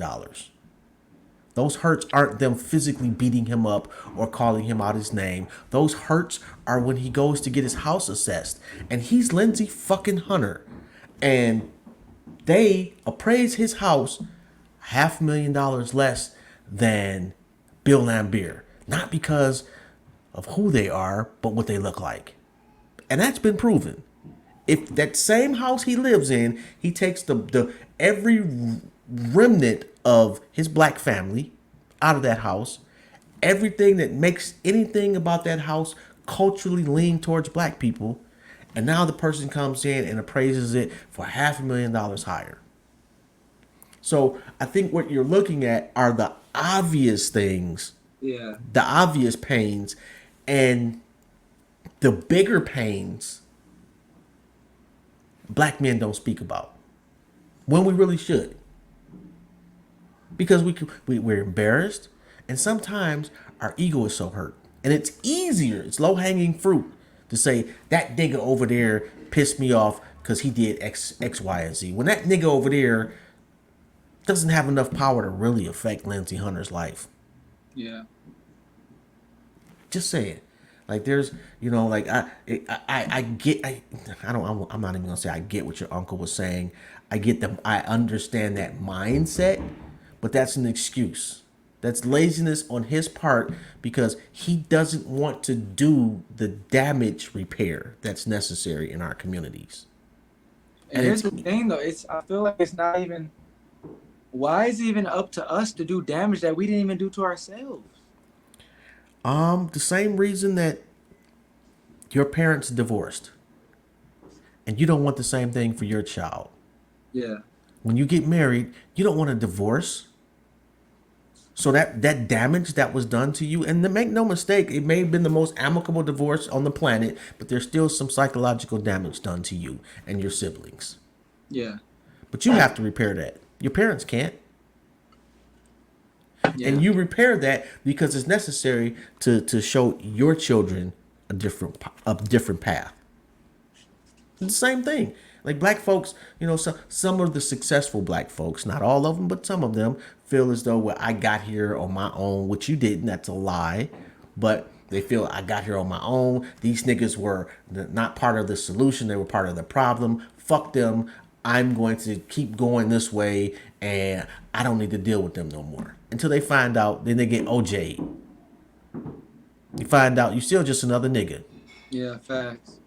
Those hurts aren't them physically beating him up or calling him out his name. Those hurts are when he goes to get his house assessed. And he's Lindsey fucking Hunter. And they appraise his house $500,000 less than Bill Laimbeer. Not because of who they are, but what they look like. And that's been proven. If that same house he lives in, he takes the every remnant of his black family out of that house, everything that makes anything about that house culturally lean towards black people, and now the person comes in and appraises it for $500,000 higher. So I think what you're looking at are the obvious things, Yeah. the obvious pains, and the bigger pains black men don't speak about when we really should. Because we're embarrassed, and sometimes our ego is so hurt. And it's it's low-hanging fruit to say, that nigga over there pissed me off because he did X, Y, and Z. When that nigga over there doesn't have enough power to really affect Lindsey Hunter's life. Yeah. Just saying. Like there's, like I'm not even gonna say I get what your uncle was saying. I understand that mindset, but that's an excuse. That's laziness on his part because he doesn't want to do the damage repair that's necessary in our communities. And here's the thing though, I feel like it's not even, why is it even up to us to do damage that we didn't even do to ourselves? The same reason that your parents divorced and you don't want the same thing for your child. Yeah. When you get married, you don't want a divorce. So that damage that was done to you, and to make no mistake, it may have been the most amicable divorce on the planet, but there's still some psychological damage done to you and your siblings. Yeah. But you have to repair that. Your parents can't. Yeah. And you repair that because it's necessary to show your children a different path. It's the same thing. Like black folks, some of the successful black folks, not all of them, but some of them feel as though, well, I got here on my own, which you didn't. That's a lie. But they feel I got here on my own. These niggas were not part of the solution. They were part of the problem. Fuck them. I'm going to keep going this way, and I don't need to deal with them no more. Until they find out, then they get OJ'd. You find out you're still just another nigga. Yeah, facts.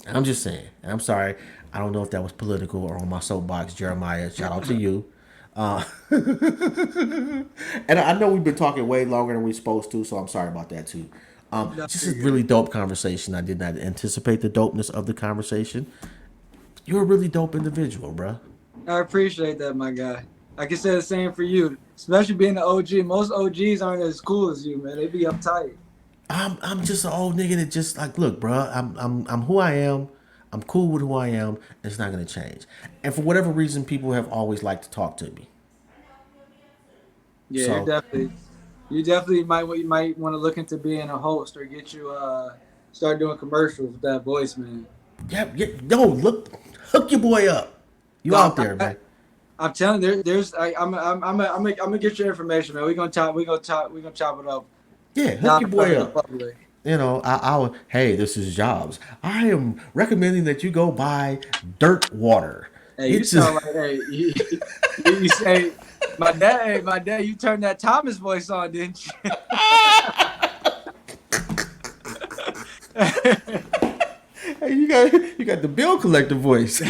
I'm just saying. I'm sorry. I don't know if that was political or on my soapbox, Jeremiah. Shout out to you. And I know we've been talking way longer than we're supposed to, so I'm sorry about that too. Just a really dope conversation. I did not anticipate the dopeness of the conversation. You're a really dope individual, bro. I appreciate that, my guy. I can say the same for you, especially being an OG. Most OGs aren't as cool as you, man. They be uptight. I'm just an old nigga that just like, look, bro. I'm who I am. I'm cool with who I am. It's not gonna change. And for whatever reason, people have always liked to talk to me. Yeah, So, you definitely might want to look into being a host or get you start doing commercials with that voice, man. yeah, hook your boy up. You out there, man. I'm telling you, I'm gonna get your information, man. We're gonna chop it up. Yeah, hook your boy up. Publicly. Hey, this is Jobs. I am recommending that you go buy dirt water. Hey, you sound like, hey, you say, my dad, you turned that Thomas voice on, didn't you? Hey, you got the bill collector voice.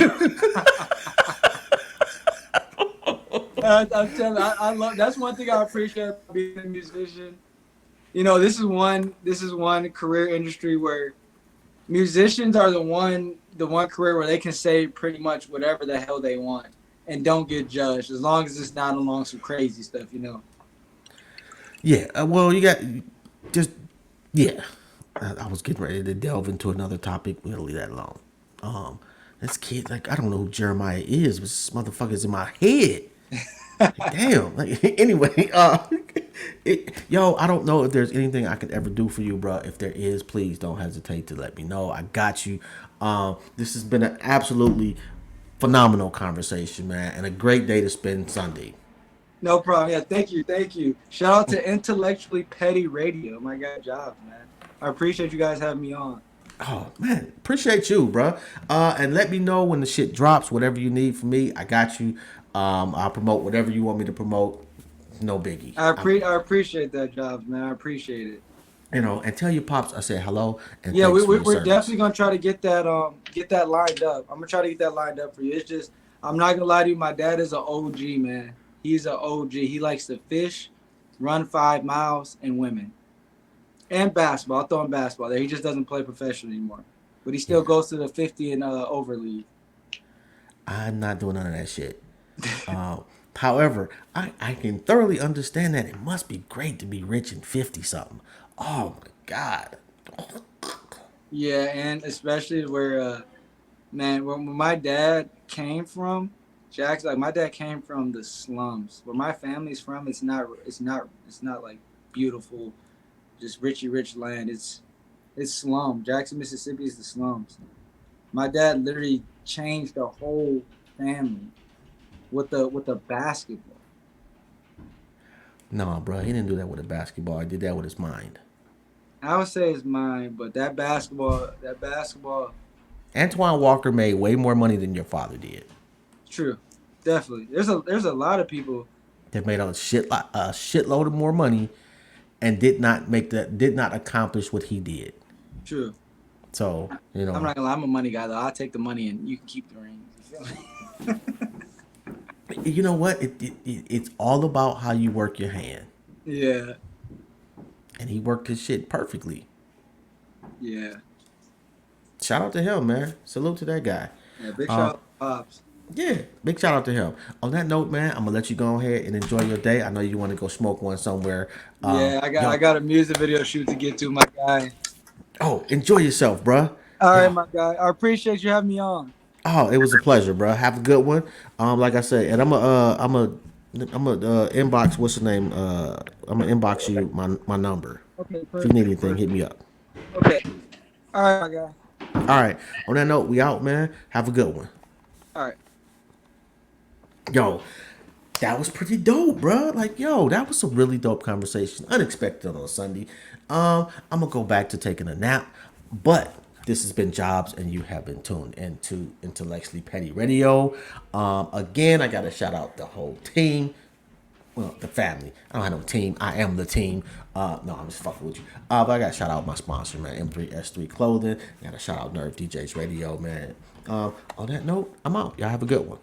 I'm telling you, I love. That's one thing I appreciate about being a musician. This is one career industry where musicians are the one career where they can say pretty much whatever the hell they want and don't get judged, as long as it's not along some crazy stuff, Yeah, well, you got just yeah. I was getting ready to delve into another topic. We're gonna leave that alone. This kid, like, I don't know who Jeremiah is, but this motherfucker's in my head. Like, damn. Like, anyway, I don't know if there's anything I could ever do for you, bro. If there is, please don't hesitate to let me know. I got you. This has been an absolutely phenomenal conversation, man, and a great day to spend Sunday. No problem. Yeah, thank you. Shout out to Intellectually Petty Radio. My God, Jobs, man. I appreciate you guys having me on. Oh, man, appreciate you, bro. And let me know when the shit drops, whatever you need from me. I got you. I'll promote whatever you want me to promote. No biggie. I appreciate that, Jobs, man. I appreciate it. And tell your pops I said hello. And yeah, we're service. definitely gonna try to get that lined up. I'm gonna try to get that lined up for you. It's just, I'm not gonna lie to you. My dad is an OG, man. He's an OG. He likes to fish, run 5 miles, and women, and basketball. I'll throw in basketball there. He just doesn't play professionally anymore, but he still goes to the 50 and over league. I'm not doing none of that shit. However, I can thoroughly understand that it must be great to be rich and 50 something. Oh my God. Yeah, and especially where, man, where my dad came from, Jack's like, my dad came from the slums. Where my family's from, it's not like beautiful, just rich land. It's slum. Jackson, Mississippi is the slums. My dad literally changed the whole family with the basketball. No, bro, he didn't do that with a basketball. He did that with his mind. I would say his mind, but that basketball. Antoine Walker made way more money than your father did. True, definitely. There's a lot of people that made a shitload of more money and did not accomplish what he did. True. So, I'm not gonna lie, I'm a money guy though. I'll take the money and you can keep the ring. You feel me? You know what? It's all about how you work your hand. Yeah. And he worked his shit perfectly. Yeah. Shout out to him, man. Salute to that guy. Yeah, big shout out to Pops. Yeah, big shout out to him. On that note, man, I'm gonna let you go ahead and enjoy your day. I know you want to go smoke one somewhere. Yeah, I Yo, got a music video shoot to get to, my guy. oh, enjoy yourself, bruh. All right, Yo, my guy. I appreciate you having me on. oh, it was a pleasure, bruh. Have a good one. Like I said, and I'm a inbox. What's the name? I'm gonna inbox you my number. Okay, If you need perfect. anything, hit me up. Okay. All right, my guy. All right. On that note, we out, man. Have a good one. All right. Yo, that was pretty dope, bro. Like, yo, that was a really dope conversation. Unexpected on a Sunday. I'm gonna go back to taking a nap, but this has been Jobs, and you have been tuned into Intellectually Petty Radio. Again, I gotta shout out the whole team. Well, the family. I don't have no team. I am the team. No, I'm just fucking with you. But I gotta shout out my sponsor, man, M3S3 Clothing. I gotta shout out Nerve DJs Radio, man. On that note, I'm out. Y'all have a good one.